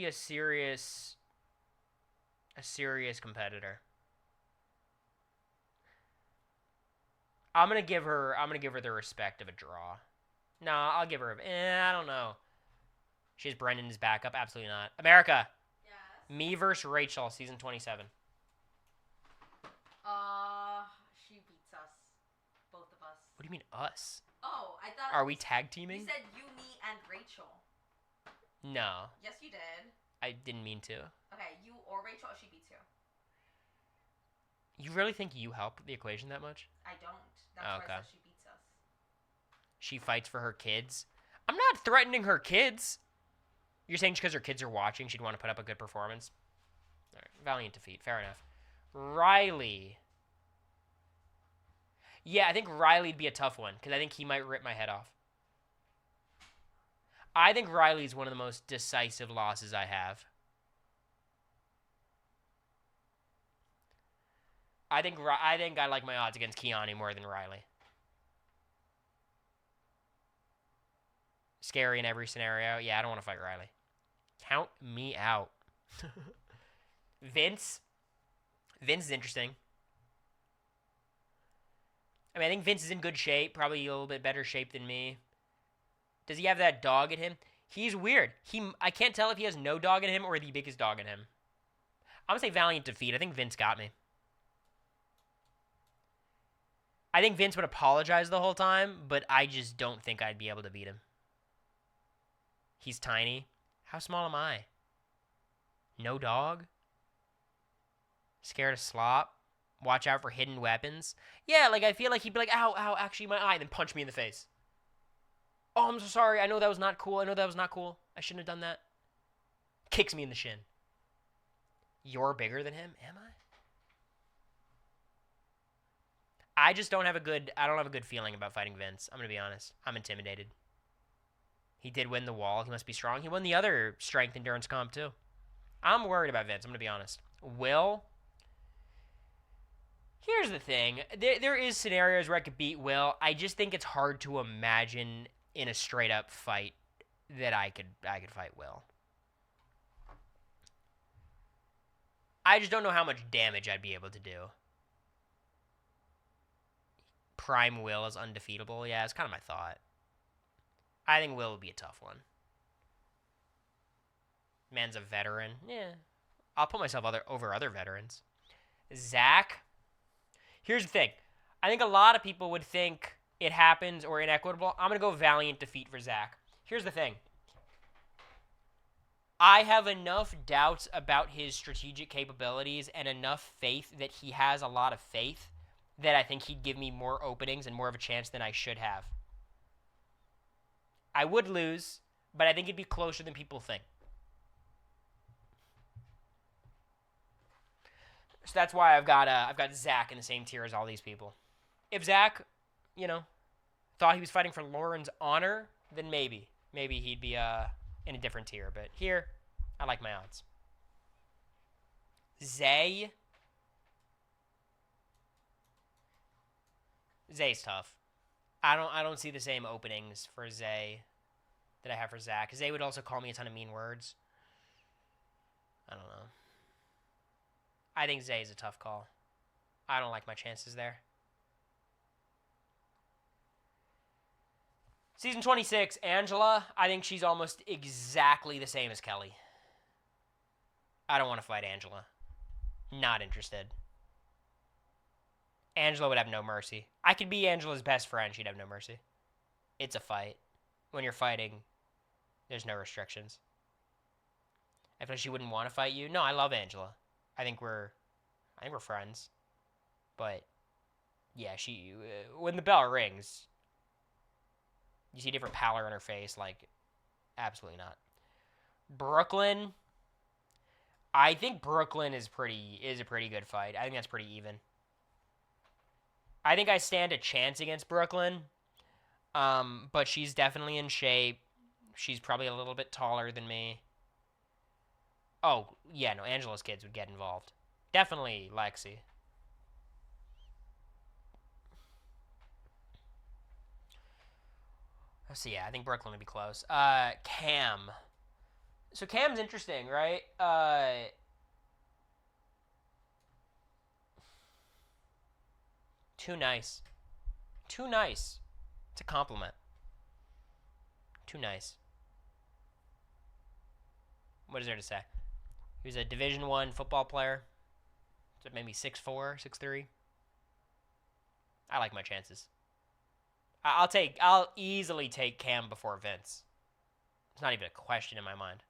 A: a serious competitor. I'm gonna give her the respect of a draw. Nah, I'll give her I don't know. She has Brendan's backup? Absolutely not. America.
C: Yes.
A: Me versus Rachel, season 27.
C: She beats us. Both of us.
A: What do you mean us?
C: Oh, I thought...
A: Are we tag teaming?
C: You said you, me, and Rachel.
A: No.
C: Yes, you did.
A: I didn't mean to.
C: Okay, you or Rachel, or she beats you.
A: You really think you help the equation that much?
C: I don't. That's why I said she beats us.
A: She fights for her kids. I'm not threatening her kids. You're saying just because her kids are watching, she'd want to put up a good performance? All right, valiant defeat. Fair enough. Riley. Yeah, I think Riley'd be a tough one because I think he might rip my head off. I think Riley's one of the most decisive losses I have. I think I like my odds against Keanu more than Riley. Scary in every scenario. Yeah, I don't want to fight Riley. Count me out. Vince. Vince is interesting. I mean, I think Vince is in good shape. Probably a little bit better shape than me. Does he have that dog in him? He's weird. I can't tell if he has no dog in him or the biggest dog in him. I'm going to say valiant defeat. I think Vince got me. I think Vince would apologize the whole time, but I just don't think I'd be able to beat him. He's tiny. How small am I? No dog? Scared of slop? Watch out for hidden weapons? Yeah, like I feel like he'd be like, ow, ow, actually my eye, then punch me in the face. Oh, I'm so sorry. I know that was not cool. I shouldn't have done that. Kicks me in the shin. You're bigger than him? Am I? I don't have a good feeling about fighting Vince. I'm going to be honest. I'm intimidated. He did win the wall. He must be strong. He won the other strength endurance comp too. I'm worried about Vince. I'm going to be honest. Will? Here's the thing. There is scenarios where I could beat Will. I just think it's hard to imagine in a straight up fight that I could fight Will. I just don't know how much damage I'd be able to do. Prime Will is undefeatable. Yeah, it's kind of my thought. I think Will would be a tough one. Man's a veteran. Yeah. I'll put myself over other veterans. Zach. Here's the thing. I think a lot of people would think it happens or inequitable. I'm going to go valiant defeat for Zach. Here's the thing. I have enough doubts about his strategic capabilities and enough faith that he has a lot of faith that I think he'd give me more openings and more of a chance than I should have. I would lose, but I think it'd be closer than people think. So that's why I've got Zach in the same tier as all these people. If Zach, thought he was fighting for Lauren's honor, then maybe he'd be in a different tier. But here, I like my odds. Zay's tough. I don't see the same openings for Zay that I have for Zach. Zay would also call me a ton of mean words. I don't know. I think Zay is a tough call. I don't like my chances there. Season 26, Angela. I think she's almost exactly the same as Kelly. I don't want to fight Angela. Not interested. Angela would have no mercy. I could be Angela's best friend. She'd have no mercy. It's a fight. When you're fighting, there's no restrictions. I feel like she wouldn't want to fight you. No, I love Angela. I think we're friends. But yeah, when the bell rings, you see different pallor in her face. Like, absolutely not. Brooklyn. I think Brooklyn is a pretty good fight. I think that's pretty even. I think I stand a chance against Brooklyn. But she's definitely in shape. She's probably a little bit taller than me. Oh, yeah, no, Angela's kids would get involved. Definitely Lexi. So, yeah, I think Brooklyn would be close. Cam. So, Cam's interesting, right? Too nice. Too nice. It's a compliment. Too nice. What is there to say? He was a Division I football player. So maybe 6'4", 6'3". I like my chances. I'll easily take Cam before Vince. It's not even a question in my mind.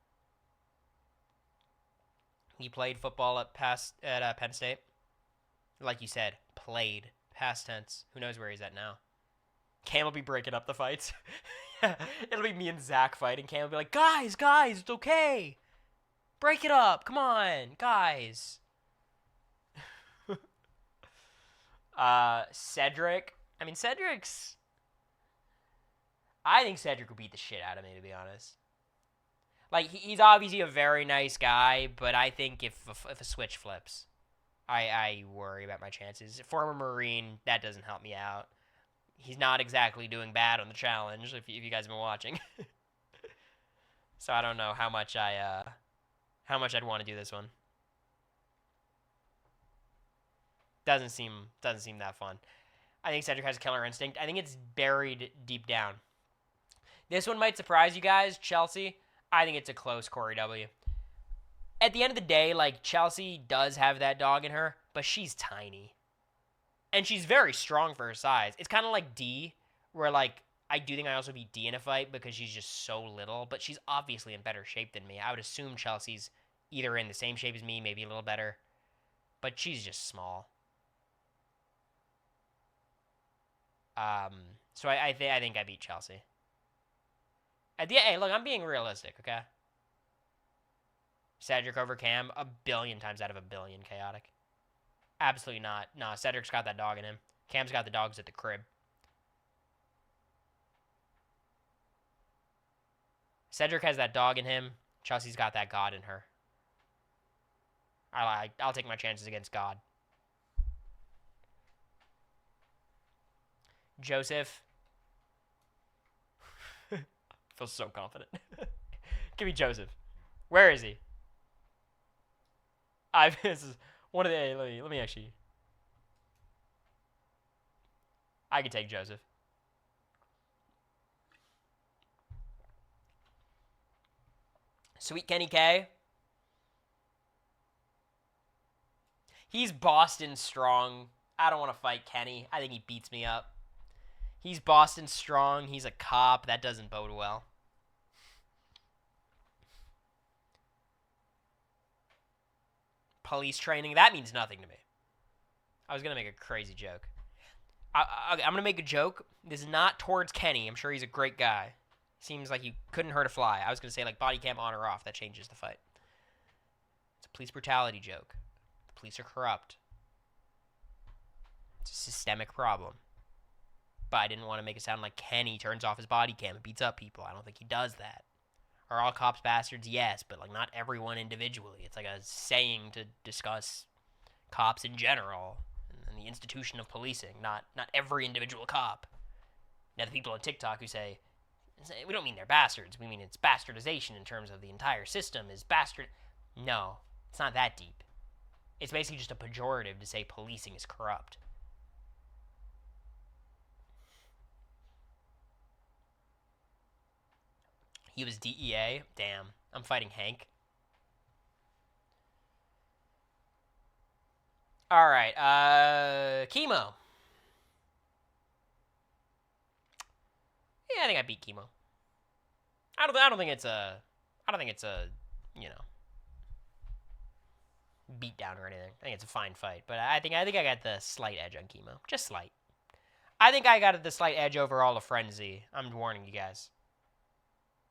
A: He played football at Penn State. Like you said, played. Past tense. Who knows where he's at now? Cam will be breaking up the fights. It'll be me and Zach fighting. Cam will be like, guys, it's okay. Break it up. Come on, guys. Cedric. I mean, I think Cedric will beat the shit out of me, to be honest. Like, he's obviously a very nice guy, but I think if a switch flips, I worry about my chances. Former Marine, that doesn't help me out. He's not exactly doing bad on the challenge, if you guys have been watching. So I don't know how much I'd want to do this one. Doesn't seem that fun. I think Cedric has a killer instinct. I think it's buried deep down. This one might surprise you guys, Chelsea. I think it's a close Cory W. At the end of the day, like, Chelsea does have that dog in her, but she's tiny. And she's very strong for her size. It's kind of like D, where, like, I do think I also beat D in a fight because she's just so little, but she's obviously in better shape than me. I would assume Chelsea's either in the same shape as me, maybe a little better, but she's just small. So I think I beat Chelsea. Hey, look, I'm being realistic, okay? Cedric over Cam, 1,000,000,000 times out of 1,000,000,000 chaotic. Absolutely not. No, Cedric's got that dog in him. Cam's got the dogs at the crib. Cedric has that dog in him. Chelsea's got that God in her. I'll take my chances against God. Joseph. I feel so confident. Give me Joseph. Where is he? This is one of the. Let me actually. I could take Joseph. Sweet Kenny K. He's Boston strong. I don't want to fight Kenny. I think he beats me up. He's Boston strong. He's a cop. That doesn't bode well. Police training. That means nothing to me. I was going to make a crazy joke. I'm going to make a joke. This is not towards Kenny. I'm sure he's a great guy. Seems like you couldn't hurt a fly. I was going to say, like, body cam on or off. That changes the fight. It's a police brutality joke. The police are corrupt. It's a systemic problem. But I didn't want to make it sound like Kenny turns off his body cam and beats up people. I don't think he does that. Are all cops bastards? Yes, but, like, not everyone individually. It's like a saying to discuss cops in general and the institution of policing, not every individual cop. Now, the people on TikTok who say, we don't mean they're bastards. We mean it's bastardization in terms of the entire system is bastard. No, it's not that deep. It's basically just a pejorative to say policing is corrupt. He was DEA? Damn. I'm fighting Hank. Alright, Chemo. Yeah, I think I beat Chemo. I don't think it's a, you know, beat down or anything. I think it's a fine fight, but I think I got the slight edge on Chemo. Just slight. I think I got the slight edge over all of Frenzy. I'm warning you guys.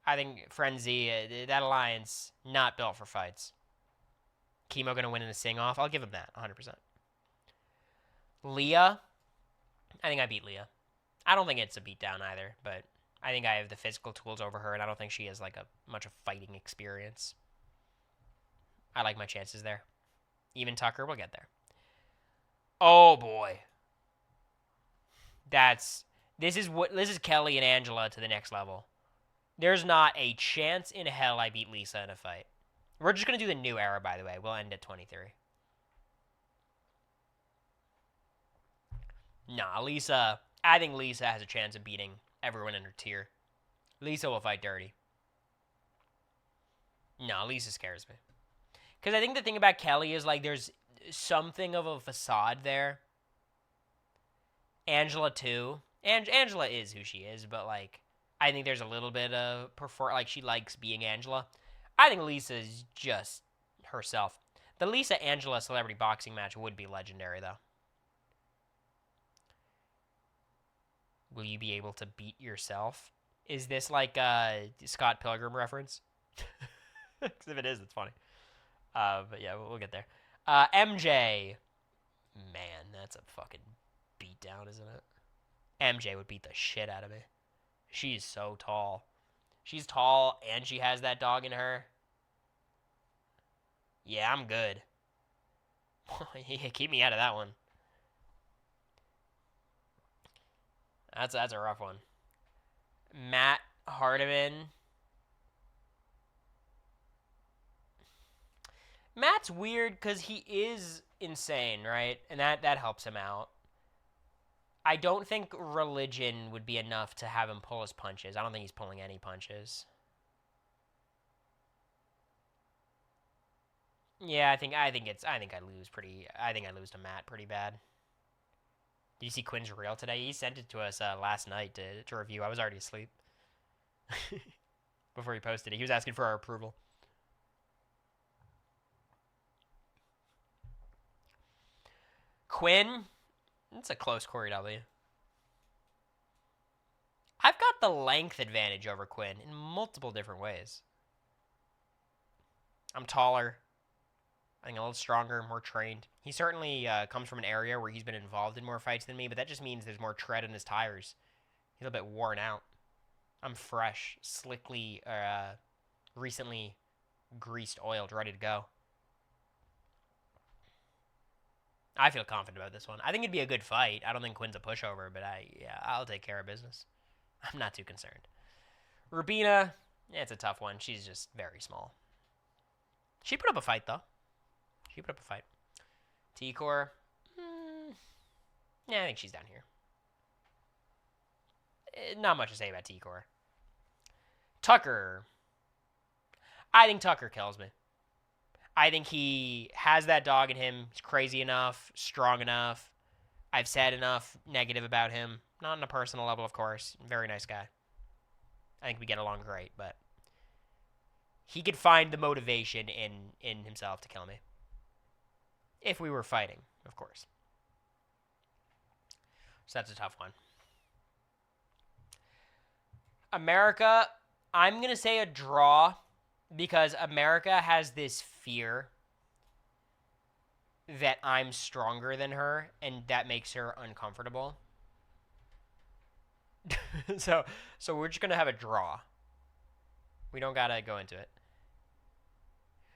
A: I think Frenzy, that alliance, not built for fights. Chemo gonna win in a sing-off. I'll give him that, 100%. Leah, I think I beat Leah. I don't think it's a beatdown either, but I think I have the physical tools over her, and I don't think she has like much of fighting experience. I like my chances there. Even Tucker, we'll get there. Oh boy, this is Kelly and Angela to the next level. There's not a chance in hell I beat Lisa in a fight. We're just gonna do the new era, by the way. We'll end at 23. Nah, Lisa. I think Lisa has a chance of beating everyone in her tier. Lisa will fight dirty. No, Lisa scares me. Because I think the thing about Kelly is, like, there's something of a facade there. Angela, too. Angela is who she is, but, like, I think there's a little bit of, like, she likes being Angela. I think Lisa is just herself. The Lisa-Angela celebrity boxing match would be legendary, though. Will you be able to beat yourself? Is this like a Scott Pilgrim reference? Because if it is, it's funny. But yeah, we'll get there. MJ. Man, that's a fucking beatdown, isn't it? MJ would beat the shit out of me. She's so tall. She's tall, and she has that dog in her. Yeah, I'm good. Yeah, keep me out of that one. That's a rough one. Matt Hardiman. Matt's weird because he is insane, right? And that helps him out. I don't think religion would be enough to have him pull his punches. I don't think he's pulling any punches. Yeah, I think I lose to Matt pretty bad. Did you see Quinn's reel today? He sent it to us last night to review. I was already asleep before he posted it. He was asking for our approval. Quinn, it's a close Corey W. I've got the length advantage over Quinn in multiple different ways. I'm taller. I think a little stronger, more trained. He certainly comes from an area where he's been involved in more fights than me, but that just means there's more tread in his tires. He's a little bit worn out. I'm fresh, slickly, recently greased, oiled, ready to go. I feel confident about this one. I think it'd be a good fight. I don't think Quinn's a pushover, but I'll take care of business. I'm not too concerned. Rubina, it's a tough one. She's just very small. She put up a fight, though. She put up a fight. T-Core, yeah, I think she's down here. Not much to say about T-Core. Tucker. I think Tucker kills me. I think he has that dog in him. He's crazy enough, strong enough. I've said enough negative about him. Not on a personal level, of course. Very nice guy. I think we get along great, but he could find the motivation in himself to kill me. If we were fighting, of course. So that's a tough one. America, I'm going to say a draw because America has this fear that I'm stronger than her, and that makes her uncomfortable. So we're just going to have a draw. We don't got to go into it.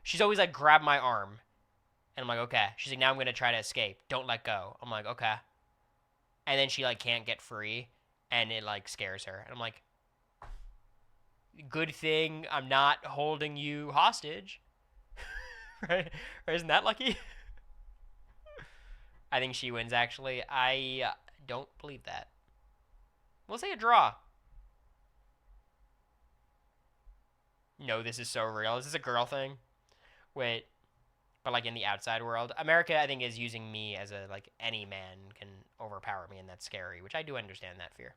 A: She's always like, grab my arm. And I'm like, okay. She's like, now I'm going to try to escape. Don't let go. I'm like, okay. And then she like can't get free, and it like scares her. And I'm like, good thing I'm not holding you hostage. Right? Or isn't that lucky? I think she wins, actually. I don't believe that. We'll say a draw. No, this is so real. Is this a girl thing? Wait. But like in the outside world. America, I think, is using me as a, like, any man can overpower me, and that's scary, which I do understand that fear.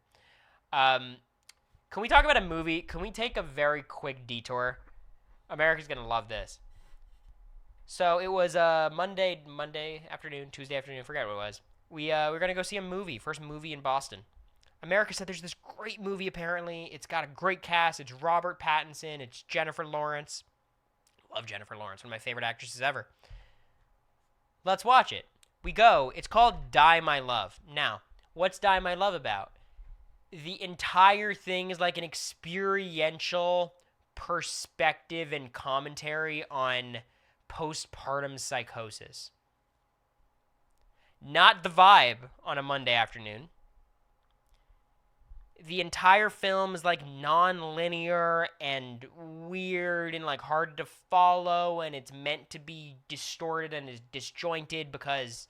A: Can we talk about a movie? Can we take a very quick detour? America's going to love this. So it was Monday afternoon, Tuesday afternoon, I forgot what it was. We were going to go see a movie, first movie in Boston. America said there's this great movie, apparently. It's got a great cast. It's Robert Pattinson. It's Jennifer Lawrence. Love Jennifer Lawrence, one of my favorite actresses ever. Let's watch it. We go. It's called Die My Love. Now, what's Die My Love about? The entire thing is like an experiential perspective and commentary on postpartum psychosis. Not the vibe on a Monday afternoon. The entire film is like non-linear and weird and like hard to follow, and it's meant to be distorted and is disjointed because,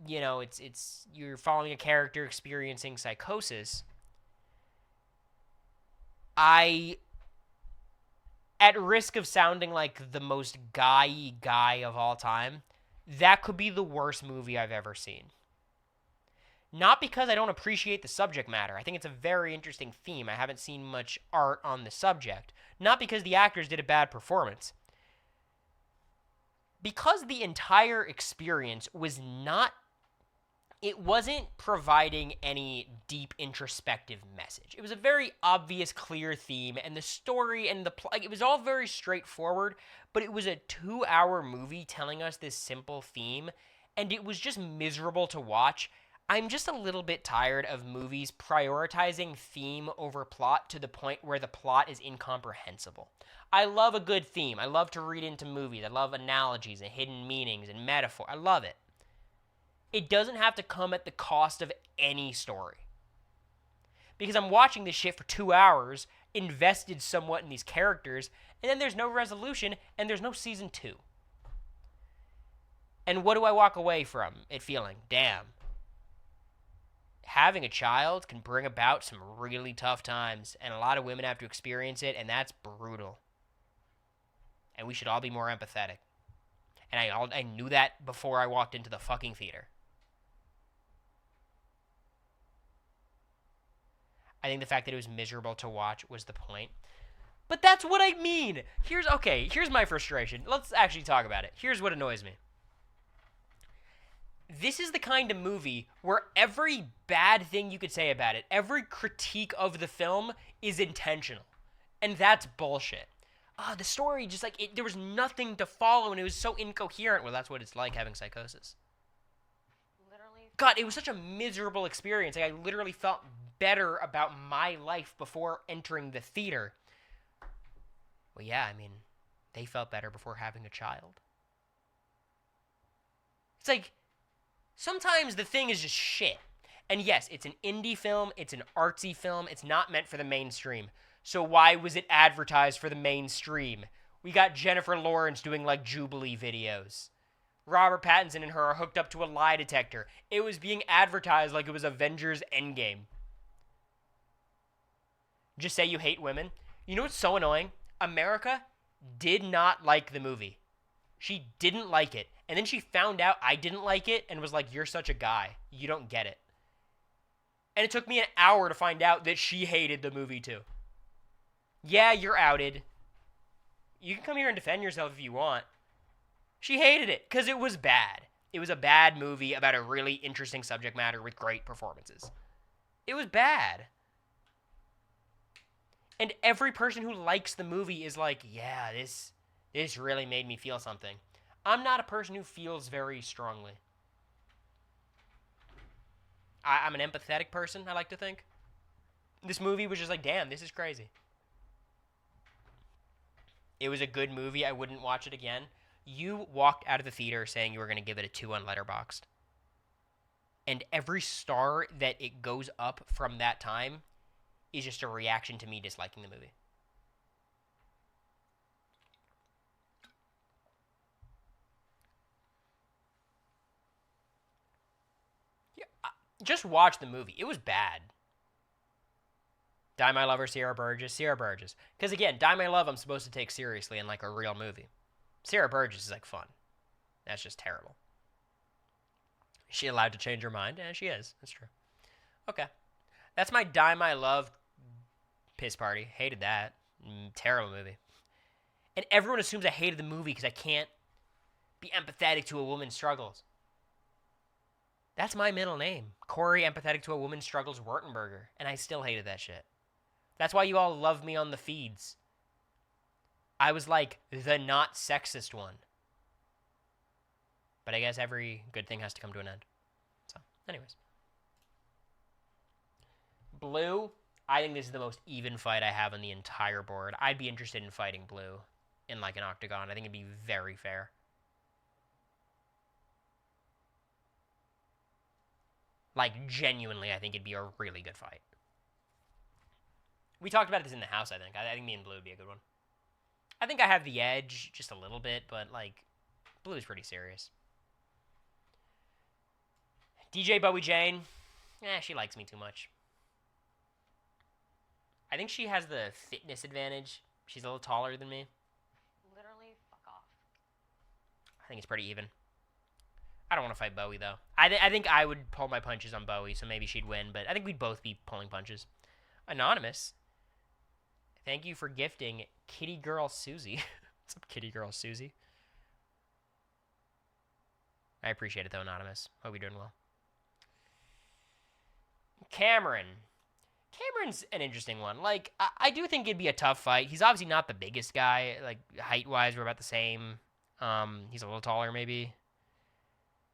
A: you know, it's you're following a character experiencing psychosis. At risk of sounding like the most guy of all time, that could be the worst movie I've ever seen. Not because I don't appreciate the subject matter. I think it's a very interesting theme. I haven't seen much art on the subject. Not because the actors did a bad performance. Because the entire experience was not it wasn't providing any deep introspective message. It was a very obvious, clear theme, and the story and the plot, it was all very straightforward, but it was a 2-hour movie telling us this simple theme, and it was just miserable to watch. I'm just a little bit tired of movies prioritizing theme over plot to the point where the plot is incomprehensible. I love a good theme. I love to read into movies. I love analogies and hidden meanings and metaphor. I love it. It doesn't have to come at the cost of any story. Because I'm watching this shit for 2 hours, invested somewhat in these characters, and then there's no resolution, and there's no season 2. And what do I walk away from it feeling? Damn. Having a child can bring about some really tough times, and a lot of women have to experience it, and that's brutal. And we should all be more empathetic. And I knew that before I walked into the fucking theater. I think the fact that it was miserable to watch was the point. But that's what I mean. Here's my frustration. Let's actually talk about it. Here's what annoys me. This is the kind of movie where every bad thing you could say about it, every critique of the film is intentional. And that's bullshit. The story, just like, there was nothing to follow, and it was so incoherent. Well, that's what it's like having psychosis.
C: Literally.
A: God, it was such a miserable experience. Like, I literally felt better about my life before entering the theater. Well, yeah, I mean, they felt better before having a child. It's like, sometimes the thing is just shit. And yes, it's an indie film, it's an artsy film, it's not meant for the mainstream. So why was it advertised for the mainstream? We got Jennifer Lawrence doing, like, Jubilee videos. Robert Pattinson and her are hooked up to a lie detector. It was being advertised like it was Avengers Endgame. Just say you hate women. You know what's so annoying? America did not like the movie. She didn't like it. And then she found out I didn't like it and was like, you're such a guy. You don't get it. And it took me an hour to find out that she hated the movie too. Yeah, you're outed. You can come here and defend yourself if you want. She hated it because it was bad. It was a bad movie about a really interesting subject matter with great performances. It was bad. And every person who likes the movie is like, yeah, this really made me feel something. I'm not a person who feels very strongly. I'm an empathetic person, I like to think. This movie was just like, damn, this is crazy. It was a good movie. I wouldn't watch it again. You walked out of the theater saying you were going to give it a 2 on Letterboxd. And every star that it goes up from that time is just a reaction to me disliking the movie. Yeah, just watch the movie. It was bad. Die My Lover, Sierra Burgess. Because again, Die My Love I'm supposed to take seriously in like a real movie. Sierra Burgess is like fun. That's just terrible. Is she allowed to change her mind? Yeah, she is. That's true. Okay. That's my Die My Love piss party. Hated that. Terrible movie. And everyone assumes I hated the movie because I can't be empathetic to a woman's struggles. That's my middle name. Cory, empathetic to a woman's struggles, Wurtenberger. And I still hated that shit. That's why you all love me on the feeds. I was like the not sexist one. But I guess every good thing has to come to an end. So, anyways. Blue, I think this is the most even fight I have on the entire board. I'd be interested in fighting Blue in like an octagon. I think it'd be very fair. Like, genuinely, I think it'd be a really good fight. We talked about this in the house, I think. I think me and Blue would be a good one. I think I have the edge just a little bit, but, like, Blue's pretty serious. DJ Bowie Jane, she likes me too much. I think she has the fitness advantage. She's a little taller than me.
C: Literally, fuck off.
A: I think it's pretty even. I don't want to fight Bowie, though. I think I would pull my punches on Bowie, so maybe she'd win, but I think we'd both be pulling punches. Anonymous. Thank you for gifting Kitty Girl Susie. What's up, Kitty Girl Susie? I appreciate it, though, Anonymous. Hope you're doing well. Cameron. Cameron's an interesting one. Like, I do think it'd be a tough fight. He's obviously not the biggest guy. Like, height-wise, we're about the same. He's a little taller, maybe.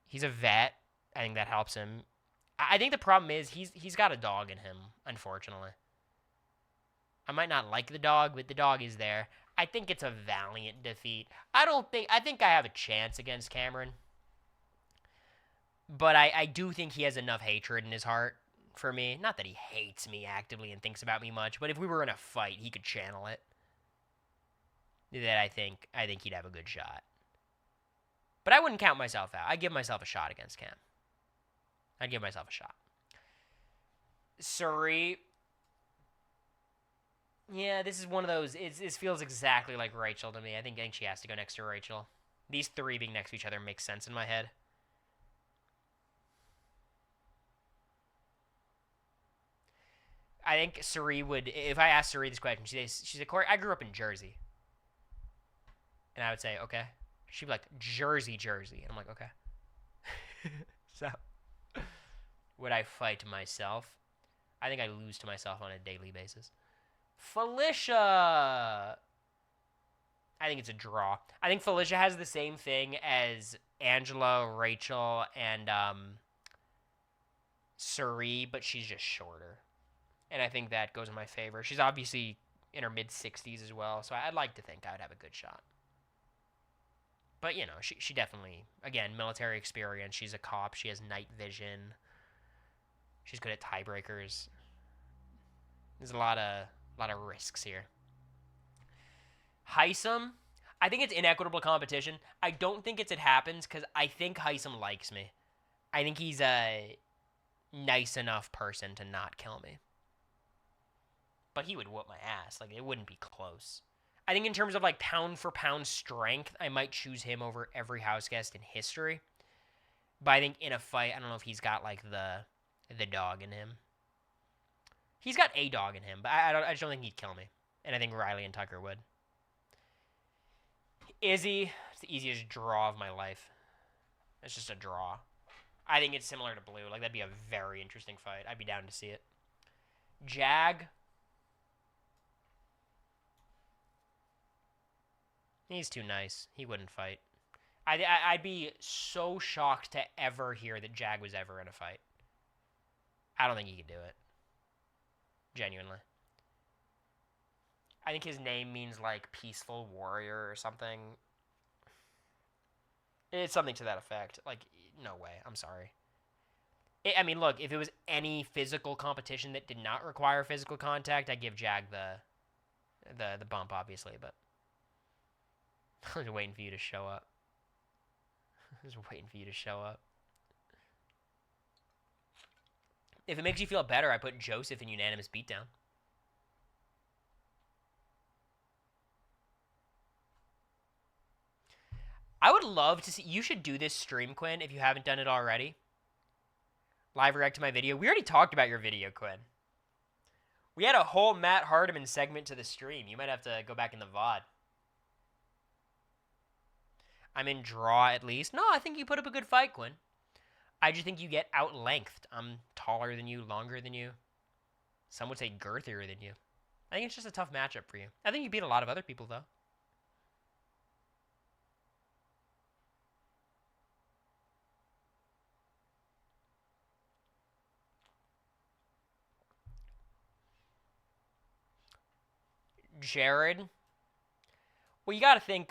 A: He's a vet. I think that helps him. I think the problem is he's got a dog in him, unfortunately. I might not like the dog, but the dog is there. I think it's a valiant defeat. I think I have a chance against Cameron. But I do think he has enough hatred in his heart for me. Not that he hates me actively and thinks about me much, but if we were in a fight, he could channel it. That I think he'd have a good shot. But I wouldn't count myself out. I'd give myself a shot against Cam. I'd give myself a shot. Suri. Yeah, this is one of those. It feels exactly like Rachel to me. I think she has to go next to Rachel. These three being next to each other makes sense in my head. I think Suri would, if I asked Suri this question, she'd say, Cory, I grew up in Jersey. And I would say, okay. She'd be like, Jersey. And I'm like, okay. So, would I fight myself? I think I lose to myself on a daily basis. Felicia! I think it's a draw. I think Felicia has the same thing as Angela, Rachel, and Suri, but she's just shorter. And I think that goes in my favor. She's obviously in her mid-60s as well, so I'd like to think I would have a good shot. But, you know, she definitely, again, military experience. She's a cop. She has night vision. She's good at tiebreakers. There's a lot of risks here. Heisem, I think it's inequitable competition. I don't think it happens because I think Heisem likes me. I think he's a nice enough person to not kill me. But he would whoop my ass. Like, it wouldn't be close. I think in terms of, like, pound-for-pound strength, I might choose him over every Houseguest in history. But I think in a fight, I don't know if he's got, like, the dog in him. He's got a dog in him, but I just don't think he'd kill me. And I think Riley and Tucker would. Izzy, it's the easiest draw of my life. It's just a draw. I think it's similar to Blue. Like, that'd be a very interesting fight. I'd be down to see it. Jag. He's too nice. He wouldn't fight. I'd be so shocked to ever hear that Jag was ever in a fight. I don't think he could do it. Genuinely. I think his name means, like, peaceful warrior or something. It's something to that effect. Like, no way. I'm sorry. I mean, look, if it was any physical competition that did not require physical contact, I'd give Jag the bump, obviously, but I was waiting for you to show up. I was waiting for you to show up. If it makes you feel better, I put Joseph in unanimous beatdown. I would love to see... You should do this stream, Quinn, if you haven't done it already. Live react to my video. We already talked about your video, Quinn. We had a whole Matt Hardiman segment to the stream. You might have to go back in the VOD. I'm in draw at least. No, I think you put up a good fight, Quinn. I just think you get out-lengthed. I'm taller than you, longer than you. Some would say girthier than you. I think it's just a tough matchup for you. I think you beat a lot of other people, though. Jared. Well, you got to think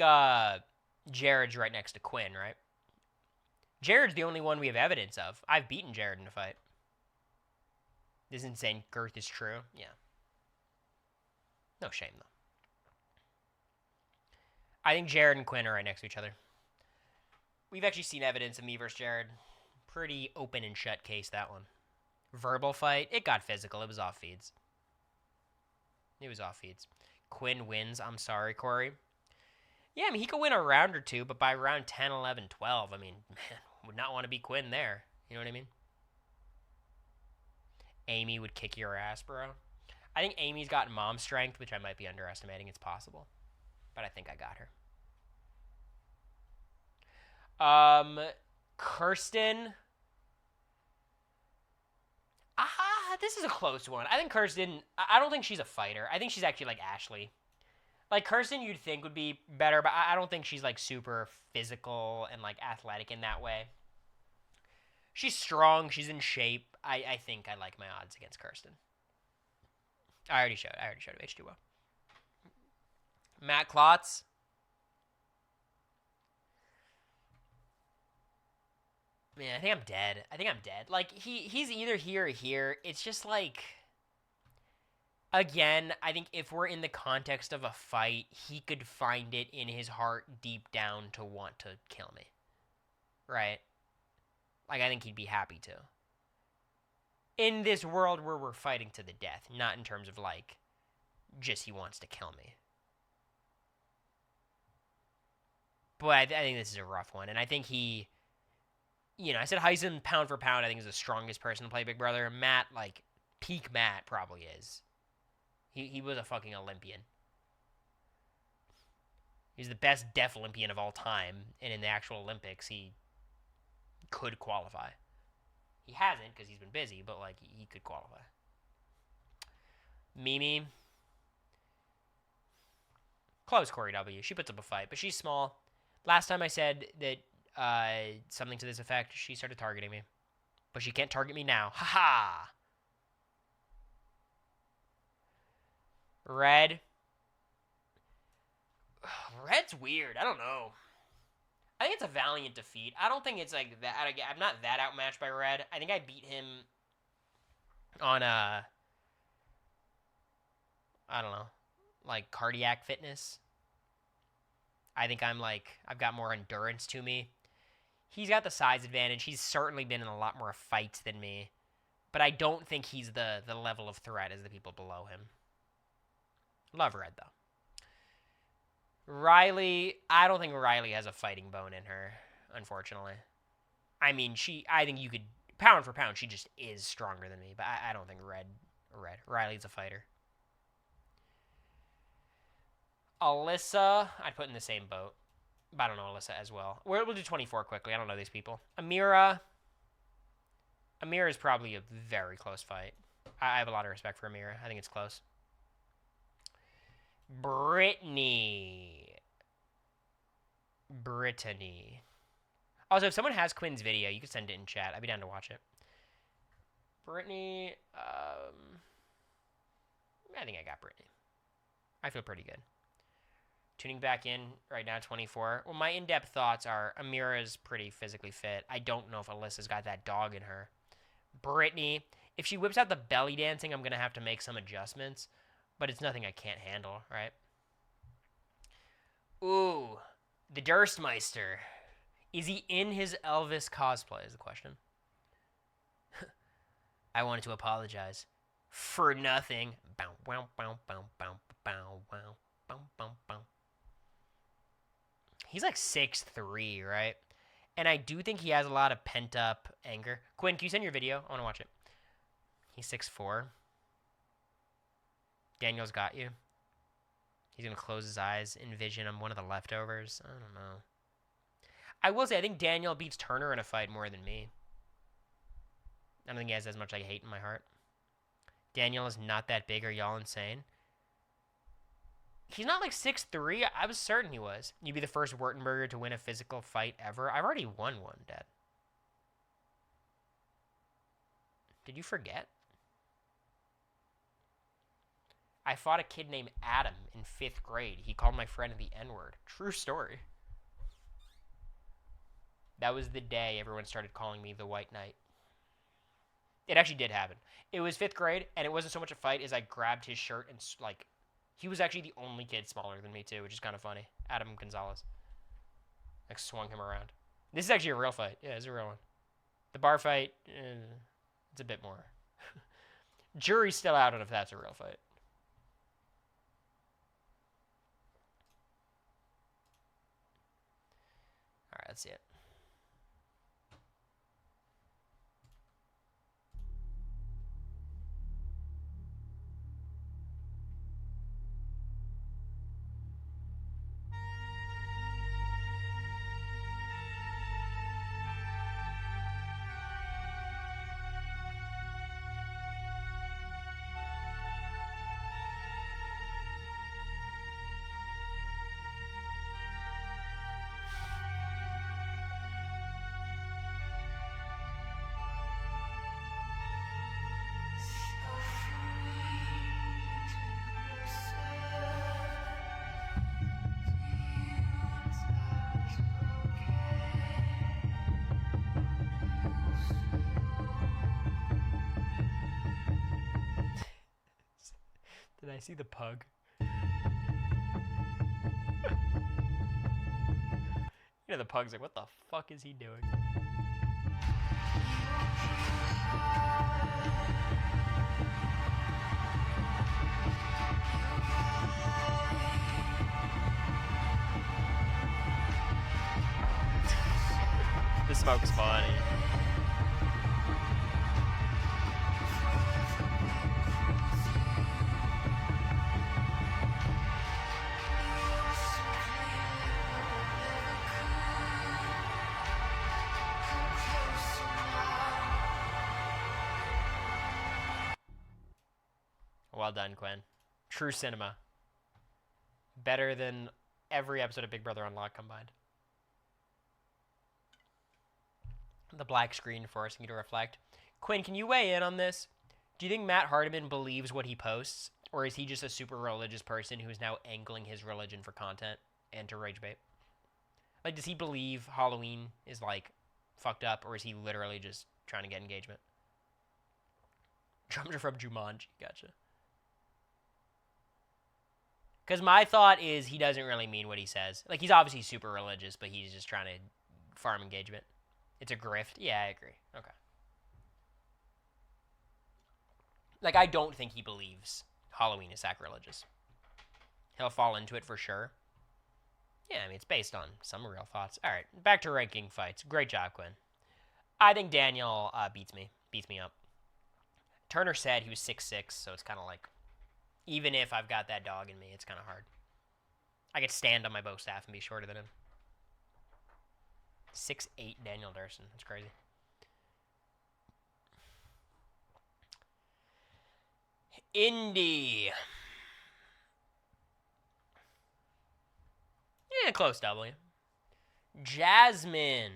A: Jared's right next to Quinn, right? Jared's the only one we have evidence of. I've beaten Jared in a fight. This isn't saying girth is true. Yeah. No shame, though. I think Jared and Quinn are right next to each other. We've actually seen evidence of me versus Jared. Pretty open and shut case, that one. Verbal fight. It got physical. It was off feeds. It was off feeds. Quinn wins. I'm sorry, Cory. Yeah, I mean, he could win a round or two, but by round 10, 11, 12, I mean, man, would not want to be Quinn there. You know what I mean? Amy would kick your ass, bro. I think Amy's got mom strength, which I might be underestimating. It's possible. But I think I got her. Kirsten. This is a close one. I think Kirsten, I don't think she's a fighter. I think she's actually like Ashley. Like, Kirsten you'd think would be better, but I don't think she's, like, super physical and, like, athletic in that way. She's strong. She's in shape. I think I like my odds against Kirsten. I already showed H2O. Matt Klotz. Man, I think I'm dead. Like, he's either here or here. It's just, like... Again, I think if we're in the context of a fight, he could find it in his heart deep down to want to kill me. Right? Like, I think he'd be happy to. In this world where we're fighting to the death, not in terms of, like, just he wants to kill me. But I think this is a rough one, and I think he... You know, I said Heisen, pound for pound, I think is the strongest person to play Big Brother. Matt, like, peak Matt probably is. He was a fucking Olympian. He's the best deaf Olympian of all time, and in the actual Olympics, he could qualify. He hasn't, because he's been busy, but, like, he could qualify. Mimi. Close Cory W. She puts up a fight, but she's small. Last time I said that something to this effect, she started targeting me. But she can't target me now. Ha-ha! Red. Red's weird. I don't know. I think it's a valiant defeat. I don't think it's like that. I'm not that outmatched by Red. I think I beat him on I don't know, like cardiac fitness. I think I'm like, I've got more endurance to me. He's got the size advantage. He's certainly been in a lot more fights than me. But I don't think he's the level of threat as the people below him. Love Red, though. Riley, I don't think Riley has a fighting bone in her, unfortunately. I mean, I think you could, pound for pound, she just is stronger than me. But I don't think Riley's a fighter. Alyssa, I'd put in the same boat. But I don't know Alyssa as well. We'll do 24 quickly. I don't know these people. Amira is probably a very close fight. I have a lot of respect for Amira. I think it's close. Brittany. Also, if someone has Quinn's video, you can send it in chat. I'd be down to watch it. Brittany, I think I got Brittany. I feel pretty good. Tuning back in right now, 24. Well, my in-depth thoughts are Amira's pretty physically fit. I don't know if Alyssa's got that dog in her. Brittany, if she whips out the belly dancing, I'm going to have to make some adjustments. But it's nothing I can't handle, right? Ooh, the Durstmeister. Is he in his Elvis cosplay is the question. I wanted to apologize. For nothing. Bow, bow, bow, bow, bow, bow, bow, bow, bow, bow. He's like 6'3", right? And I do think he has a lot of pent-up anger. Quinn, can you send your video? I want to watch it. He's 6'4". Daniel's got you. He's going to close his eyes, envision I'm one of the leftovers. I don't know. I will say, I think Daniel beats Turner in a fight more than me. I don't think he has as much like hate in my heart. Daniel is not that big. Are y'all insane? He's not like 6'3". I was certain he was. You'd be the first Wurtenberger to win a physical fight ever. I've already won one, Dad. Did you forget? I fought a kid named Adam in 5th grade. He called my friend the N-word. True story. That was the day everyone started calling me the White Knight. It actually did happen. It was 5th grade, and it wasn't so much a fight as I grabbed his shirt and, like, he was actually the only kid smaller than me, too, which is kind of funny. Adam Gonzalez. I swung him around. This is actually a real fight. Yeah, it's a real one. The bar fight, it's a bit more. Jury's still out on if that's a real fight. All right, let's see it. I see the pug. The pug's like, what the fuck is he doing? The smoke's funny. Well done, Quinn. True cinema. Better than every episode of Big Brother Unlocked combined. The black screen forcing you to reflect. Quinn, can you weigh in on this? Do you think Matt Hardiman believes what he posts, or is he just a super religious person who is now angling his religion for content and to rage bait? Like, does he believe Halloween is, like, fucked up, or is he literally just trying to get engagement? Drums are from Jumanji. Gotcha. Because my thought is he doesn't really mean what he says. Like, he's obviously super religious, but he's just trying to farm engagement. It's a grift. Yeah, I agree. Okay. Like, I don't think he believes Halloween is sacrilegious. He'll fall into it for sure. Yeah, I mean, it's based on some real thoughts. All right, back to ranking fights. Great job, Quinn. I think Daniel beats me up. Turner said he was 6'6", so it's kind of like, even if I've got that dog in me, it's kind of hard. I could stand on my bow staff and be shorter than him. 6'8" Daniel Durson. That's crazy. Indy. Yeah, close W. Jasmine.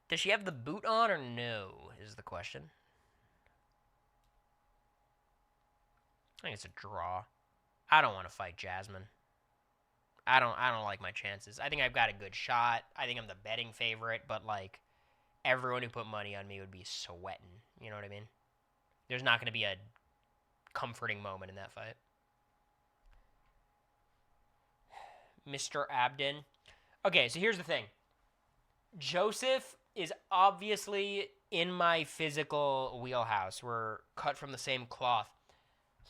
A: Does she have the boot on or no, is the question. I think it's a draw. I don't want to fight Jasmine. I don't like my chances. I think I've got a good shot. I think I'm the betting favorite, but like everyone who put money on me would be sweating. You know what I mean? There's not going to be a comforting moment in that fight. Mr. Abden. Okay, so here's the thing. Joseph is obviously in my physical wheelhouse. We're cut from the same cloth.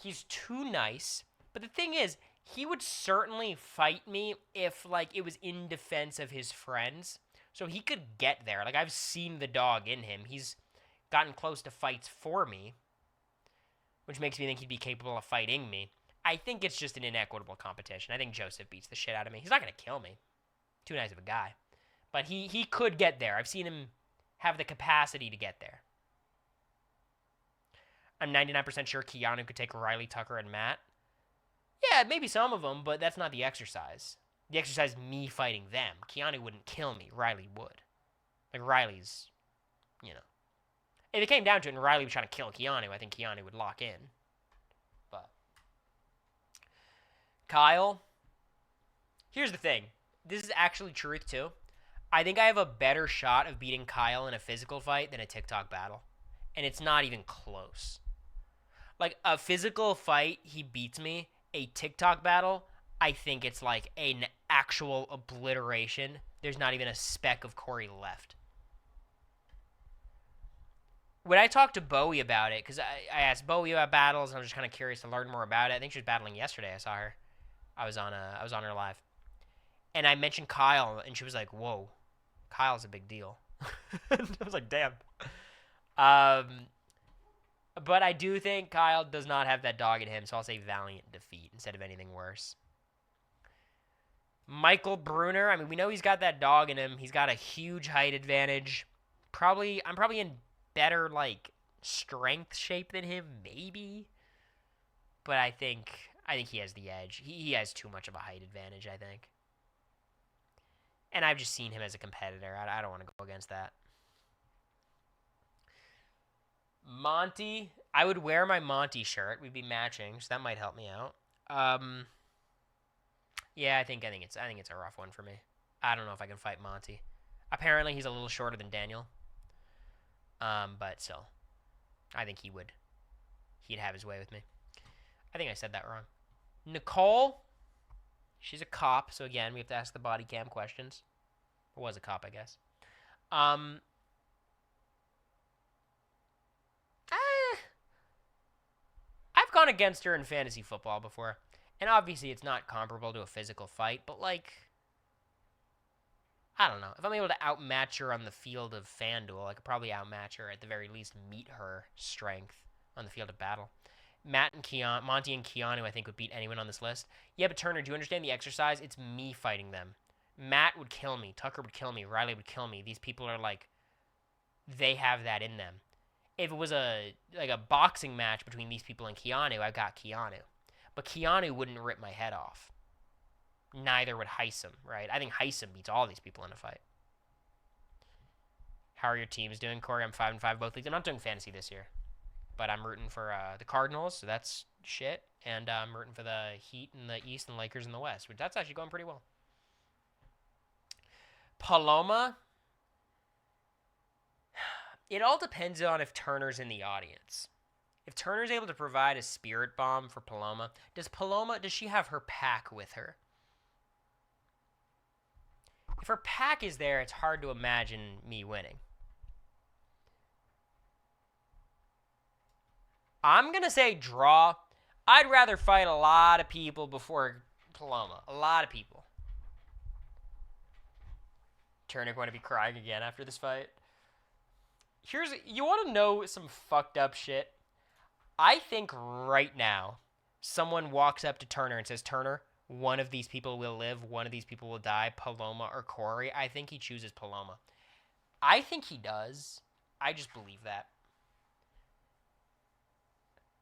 A: He's too nice, but the thing is, he would certainly fight me if, like, it was in defense of his friends. So he could get there. Like, I've seen the dog in him. He's gotten close to fights for me, which makes me think he'd be capable of fighting me. I think it's just an inequitable competition. I think Joseph beats the shit out of me. He's not going to kill me. Too nice of a guy. But he could get there. I've seen him have the capacity to get there. I'm 99% sure Keanu could take Riley, Tucker, and Matt. Yeah, maybe some of them, but that's not the exercise. The exercise is me fighting them. Keanu wouldn't kill me. Riley would. Like, Riley's, you know. If it came down to it and Riley was trying to kill Keanu, I think Keanu would lock in. But Kyle, here's the thing. This is actually truth, too. I think I have a better shot of beating Kyle in a physical fight than a TikTok battle. And it's not even close. Like, a physical fight, he beats me. A TikTok battle, I think it's like an actual obliteration. There's not even a speck of Cory left. When I talked to Bowie about it, because I asked Bowie about battles, and I was just kind of curious to learn more about it. I think she was battling yesterday. I saw her. I was on her live. And I mentioned Kyle, and she was like, whoa, Kyle's a big deal. I was like, damn. But I do think Kyle does not have that dog in him, so I'll say valiant defeat instead of anything worse. Michael Bruner, I mean, we know he's got that dog in him. He's got a huge height advantage. I'm probably in better, like, strength shape than him, maybe. But I think he has the edge. He has too much of a height advantage, I think. And I've just seen him as a competitor. I don't want to go against that. Monty, I would wear my Monty shirt. We'd be matching, so that might help me out. Yeah, I think it's a rough one for me. I don't know if I can fight Monty. Apparently, he's a little shorter than Daniel. But still, I think he'd have his way with me. I think I said that wrong. Nicole, she's a cop, so again, we have to ask the body cam questions. Or was a cop, I guess. I've gone against her in fantasy football before. And obviously it's not comparable to a physical fight, but like, I don't know. If I'm able to outmatch her on the field of FanDuel, I could probably outmatch her, at the very least meet her strength on the field of battle. Monty and Keanu, I think, would beat anyone on this list. Yeah, but Turner, do you understand the exercise? It's me fighting them. Matt would kill me. Tucker would kill me. Riley would kill me. These people are like, they have that in them. If it was a boxing match between these people and Keanu, I got Keanu. But Keanu wouldn't rip my head off. Neither would Heisem, right? I think Heisem beats all these people in a fight. How are your teams doing, Corey? I'm 5-5 both leagues. I'm not doing fantasy this year, but I'm rooting for the Cardinals, so that's shit. And I'm rooting for the Heat in the East and Lakers in the West, which that's actually going pretty well. Paloma. It all depends on if Turner's in the audience. If Turner's able to provide a spirit bomb for Paloma, does she have her pack with her? If her pack is there, it's hard to imagine me winning. I'm going to say draw. I'd rather fight a lot of people before Paloma. A lot of people. Turner going to be crying again after this fight. You want to know some fucked up shit? I think right now, someone walks up to Turner and says, Turner, one of these people will live, one of these people will die, Paloma or Cory. I think he chooses Paloma. I think he does. I just believe that.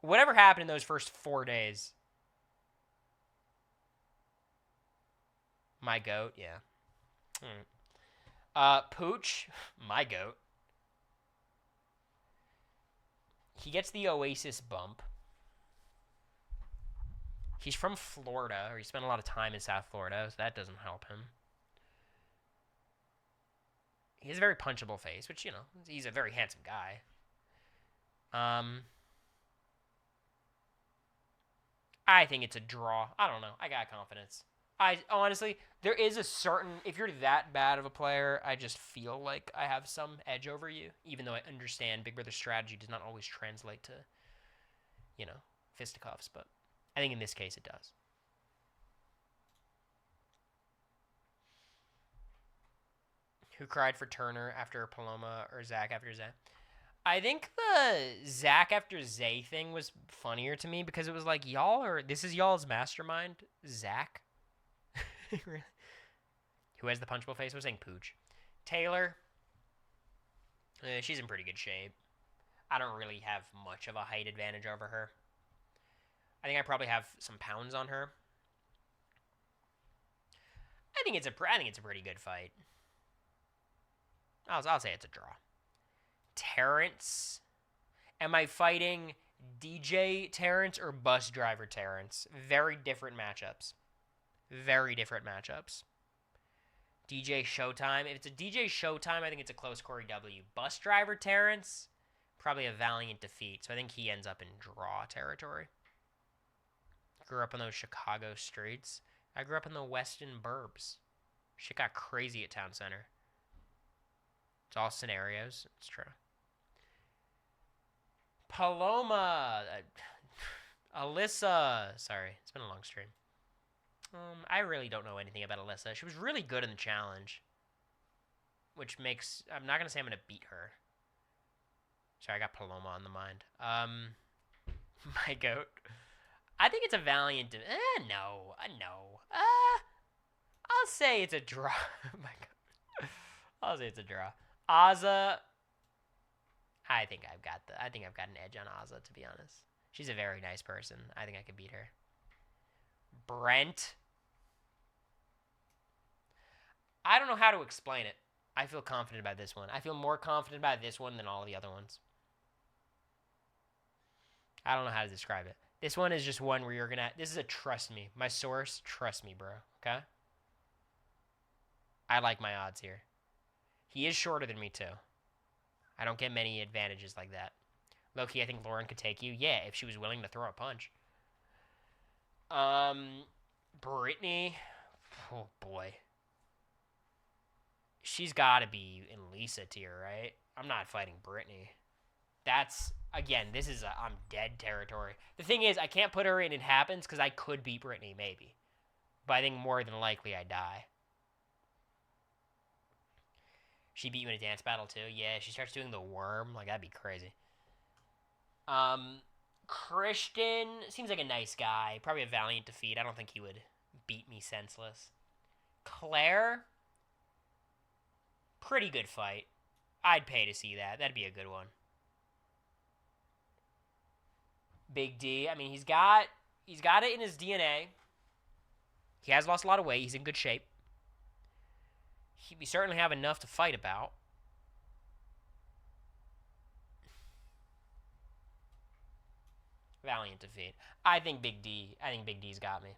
A: Whatever happened in those first 4 days. My goat, yeah. Pooch, my goat. He gets the Oasis bump. He's from Florida, or he spent a lot of time in South Florida, so that doesn't help him. He has a very punchable face, which, you know, he's a very handsome guy. I think it's a draw. I don't know. I got confidence. Honestly, there is a certain, if you're that bad of a player, I just feel like I have some edge over you, even though I understand Big Brother strategy does not always translate to, you know, fisticuffs, but I think in this case it does. Who cried for Turner after Paloma or Zach after Zach? I think the Zach after Zay thing was funnier to me because it was like, this is y'all's mastermind, Zach. Who has the punchable face? I was saying Pooch. Taylor. She's in pretty good shape. I don't really have much of a height advantage over her. I think I probably have some pounds on her. I think it's a pretty good fight. I'll say it's a draw. Terrence. Am I fighting DJ Terrence or bus driver Terrence? Very different matchups. Very different matchups. DJ Showtime. If it's a DJ Showtime, I think it's a close Cory W. Bus driver Terrence, probably a valiant defeat. So I think he ends up in draw territory. Grew up on those Chicago streets. I grew up in the Weston burbs. Shit got crazy at Town Center. It's all scenarios. It's true. Paloma. Alyssa. Sorry, it's been a long stream. I really don't know anything about Alyssa. She was really good in the challenge. Which makes... I'm not going to say I'm going to beat her. Sorry, I got Paloma on the mind. My goat. I think it's a valiant... No. I'll say it's a draw. My goat. I'll say it's a draw. Azza... I think I've got an edge on Azza, to be honest. She's a very nice person. I think I could beat her. Brent. I don't know how to explain it. I feel confident about this one. I feel more confident about this one than all the other ones. I don't know how to describe it. This one is just one where you're going to... This is a trust me. My source, trust me, bro. Okay? I like my odds here. He is shorter than me, too. I don't get many advantages like that. Low-key, I think Lauren could take you. Yeah, if she was willing to throw a punch. Brittany. Oh boy. She's got to be in Lisa tier, right? I'm not fighting Brittany. That's again. This is I'm dead territory. The thing is, I can't put her in. It happens because I could beat Brittany maybe, but I think more than likely I die. She beat you in a dance battle too. Yeah, she starts doing the worm. Like that'd be crazy. Christian seems like a nice guy. Probably a valiant defeat. I don't think he would beat me senseless. Claire, pretty good fight. I'd pay to see that. That'd be a good one. Big D. I mean, he's got it in his DNA. He has lost a lot of weight. He's in good shape. We certainly have enough to fight about. Valiant defeat. I think Big D's got me.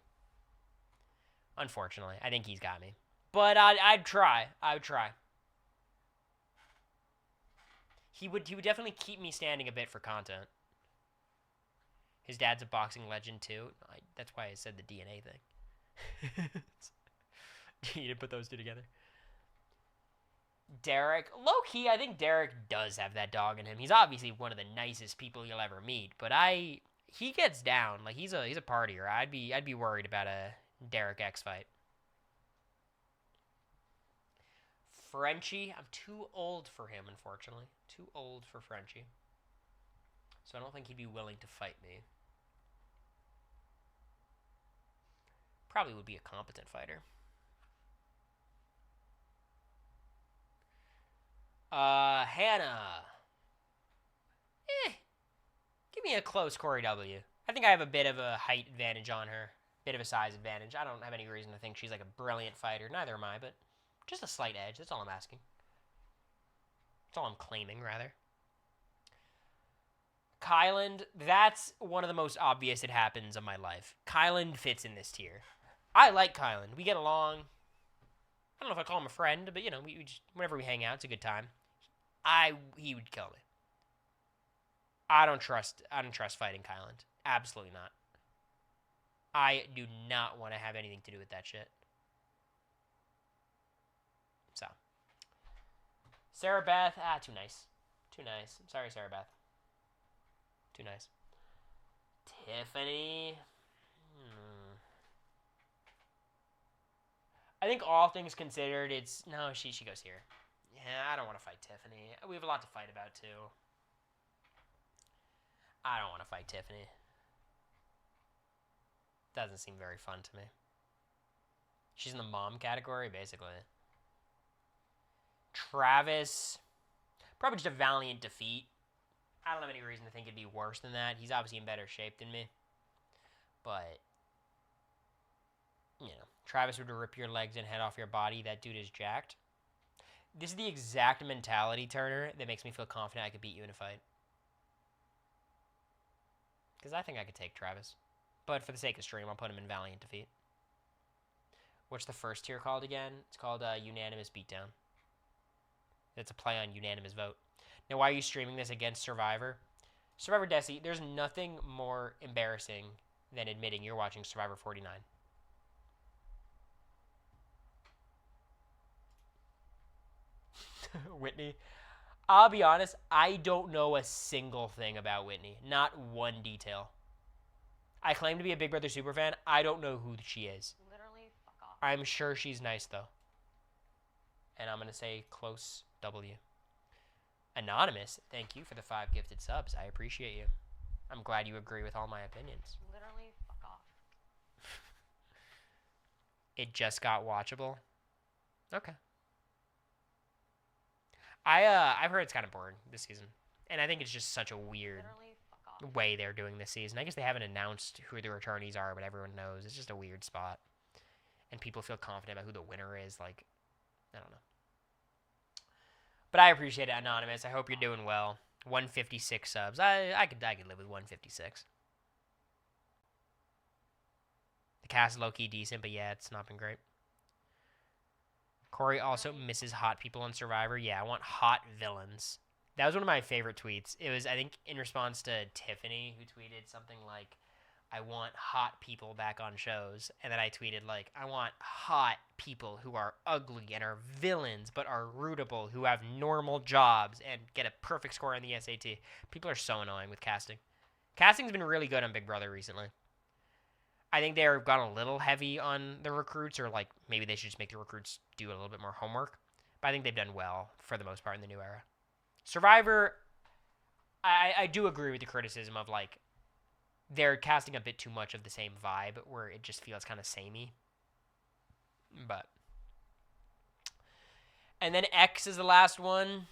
A: Unfortunately, I think he's got me. But I'd try. I would try. He would definitely keep me standing a bit for content. His dad's a boxing legend too. That's why I said the DNA thing. You didn't put those two together. Derek, low-key, I think Derek does have that dog in him. He's obviously one of the nicest people you'll ever meet, but he gets down. Like he's a partier. I'd be worried about a Derek X fight. Frenchie, I'm too old for him, unfortunately. Too old for Frenchie. So I don't think he'd be willing to fight me. Probably would be a competent fighter. Hannah. Give me a close Cory W. I think I have a bit of a height advantage on her. Bit of a size advantage. I don't have any reason to think she's like a brilliant fighter. Neither am I, but just a slight edge. That's all I'm asking. That's all I'm claiming, rather. Kyland, that's one of the most obvious it happens of my life. Kyland fits in this tier. I like Kyland. We get along. I don't know if I call him a friend, but, you know, we just, whenever we hang out, it's a good time. He would kill me. I don't trust fighting Kyland. Absolutely not. I do not want to have anything to do with that shit. So. Sarah Beth, too nice. Too nice. I'm sorry, Sarah Beth. Too nice. Tiffany. I think all things considered, she goes here. Yeah, I don't want to fight Tiffany. We have a lot to fight about, too. I don't want to fight Tiffany. Doesn't seem very fun to me. She's in the mom category, basically. Travis. Probably just a valiant defeat. I don't have any reason to think it'd be worse than that. He's obviously in better shape than me. But, you know, Travis would rip your legs and head off your body. That dude is jacked. This is the exact mentality, Turner, that makes me feel confident I could beat you in a fight. Because I think I could take Travis. But for the sake of stream, I'll put him in valiant defeat. What's the first tier called again? It's called Unanimous Beatdown. It's a play on unanimous vote. Now, why are you streaming this against Survivor? Survivor Desi, there's nothing more embarrassing than admitting you're watching Survivor 49. Whitney. I'll be honest, I don't know a single thing about Whitney. Not one detail. I claim to be a Big Brother superfan. I don't know who she is.
C: Literally, fuck off.
A: I'm sure she's nice, though. And I'm going to say close W. Anonymous, thank you for the 5 gifted subs. I appreciate you. I'm glad you agree with all my opinions.
C: Literally, fuck off.
A: It just got watchable? Okay. I've heard it's kind of boring this season. And I think it's just such a weird way they're doing this season. I guess they haven't announced who the returnees are, but everyone knows. It's just a weird spot. And people feel confident about who the winner is. Like, I don't know. But I appreciate it, Anonymous. I hope you're doing well. 156 subs. I could live with 156. The cast is low-key decent, but yeah, it's not been great. Cory also misses hot people on Survivor. Yeah, I want hot villains. That was one of my favorite tweets. It was, I think, in response to Tiffany, who tweeted something like, I want hot people back on shows. And then I tweeted, like, I want hot people who are ugly and are villains but are rootable, who have normal jobs and get a perfect score on the SAT. People are so annoying with casting. Casting's been really good on Big Brother recently. I think they've gone a little heavy on the recruits, or like maybe they should just make the recruits do a little bit more homework. But I think they've done well for the most part in the new era. Survivor, I do agree with the criticism of like they're casting a bit too much of the same vibe where it just feels kind of samey. But and then X is the last one.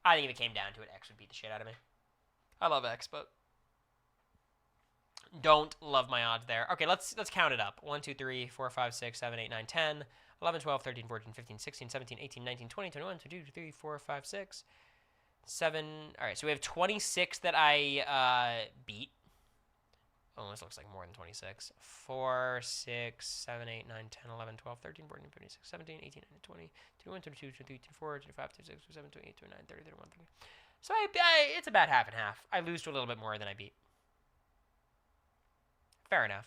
A: I think if it came down to it, X would beat the shit out of me. I love X, but don't love my odds there. Okay, let's count it up. 1, 2, 3, 4, 5, 6, 7, 8, 9, 10, 11, 12, 13, 14, 15, 16, 17, 18, 19, 20, 21, 22, 23, 4, 5, 6, 7. All right, so we have 26 that I beat. Oh, this looks like more than 26. 4, 6, 7, 8, 9, 10, 11, 12, 13, 14, 15, 16, 17, 18, 19, 20, 21, 22, 23, 24, 25, 26, 27, 28, 29, 30, 31, 32. So it's about half and half. I lose to a little bit more than I beat. Fair enough.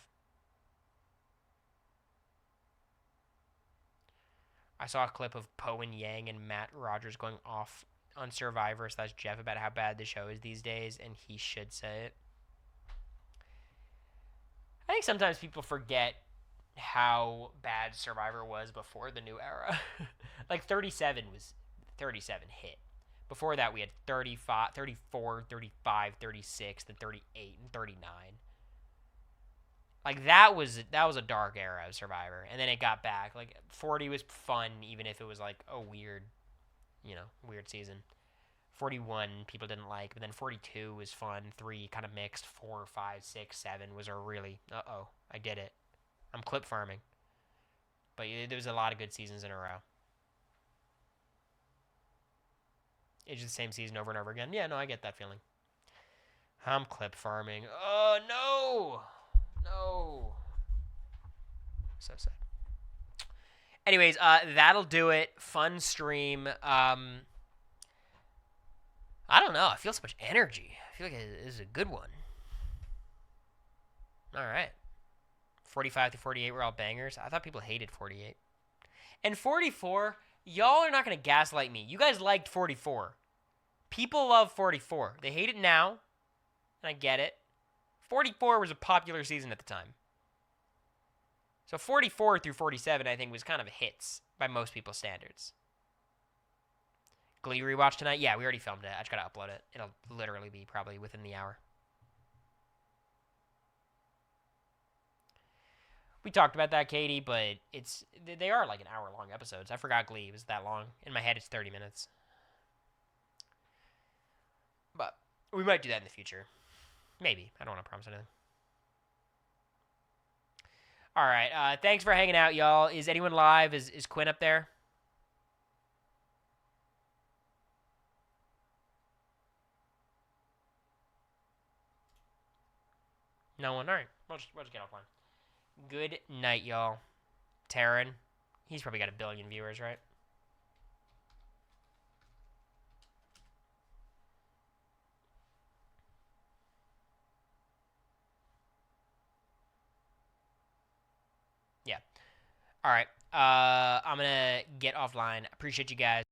A: I saw a clip of Poe and Yang and Matt Rogers going off on Survivor / Jeff about how bad the show is these days, and he should say it. I think sometimes people forget how bad Survivor was before the new era. Like 37 hit. Before that, we had 35, 34, 35, 36, then 38, and 39. Like that was a dark era of Survivor, and then it got back. Like 40 was fun, even if it was like a weird season. 41 people didn't like, but then 42 was fun. 3 kind of mixed. 4, 5, 6, 7 was a really I did it. I'm clip farming, but there was a lot of good seasons in a row. It's just the same season over and over again. Yeah, no, I get that feeling. I'm clip farming. Oh no. No. So sad. Anyways, that'll do it. Fun stream. I don't know. I feel so much energy. I feel like it is a good one. All right. 45 to 48 were all bangers. I thought people hated 48. And 44, y'all are not going to gaslight me. You guys liked 44. People love 44. They hate it now, and I get it. 44 was a popular season at the time. So 44 through 47, I think, was kind of hits by most people's standards. Glee rewatch tonight? Yeah, we already filmed it. I just got to upload it. It'll literally be probably within the hour. We talked about that, Katie, but they are like an hour-long episodes. I forgot Glee was that long. In my head, it's 30 minutes. But we might do that in the future. Maybe. I don't want to promise anything. All right. Thanks for hanging out, y'all. Is anyone live? Is Quinn up there? No one? All right. We'll just get offline. Good night, y'all. Taryn. He's probably got 1 billion viewers, right? Yeah. All right. I'm going to get offline. Appreciate you guys.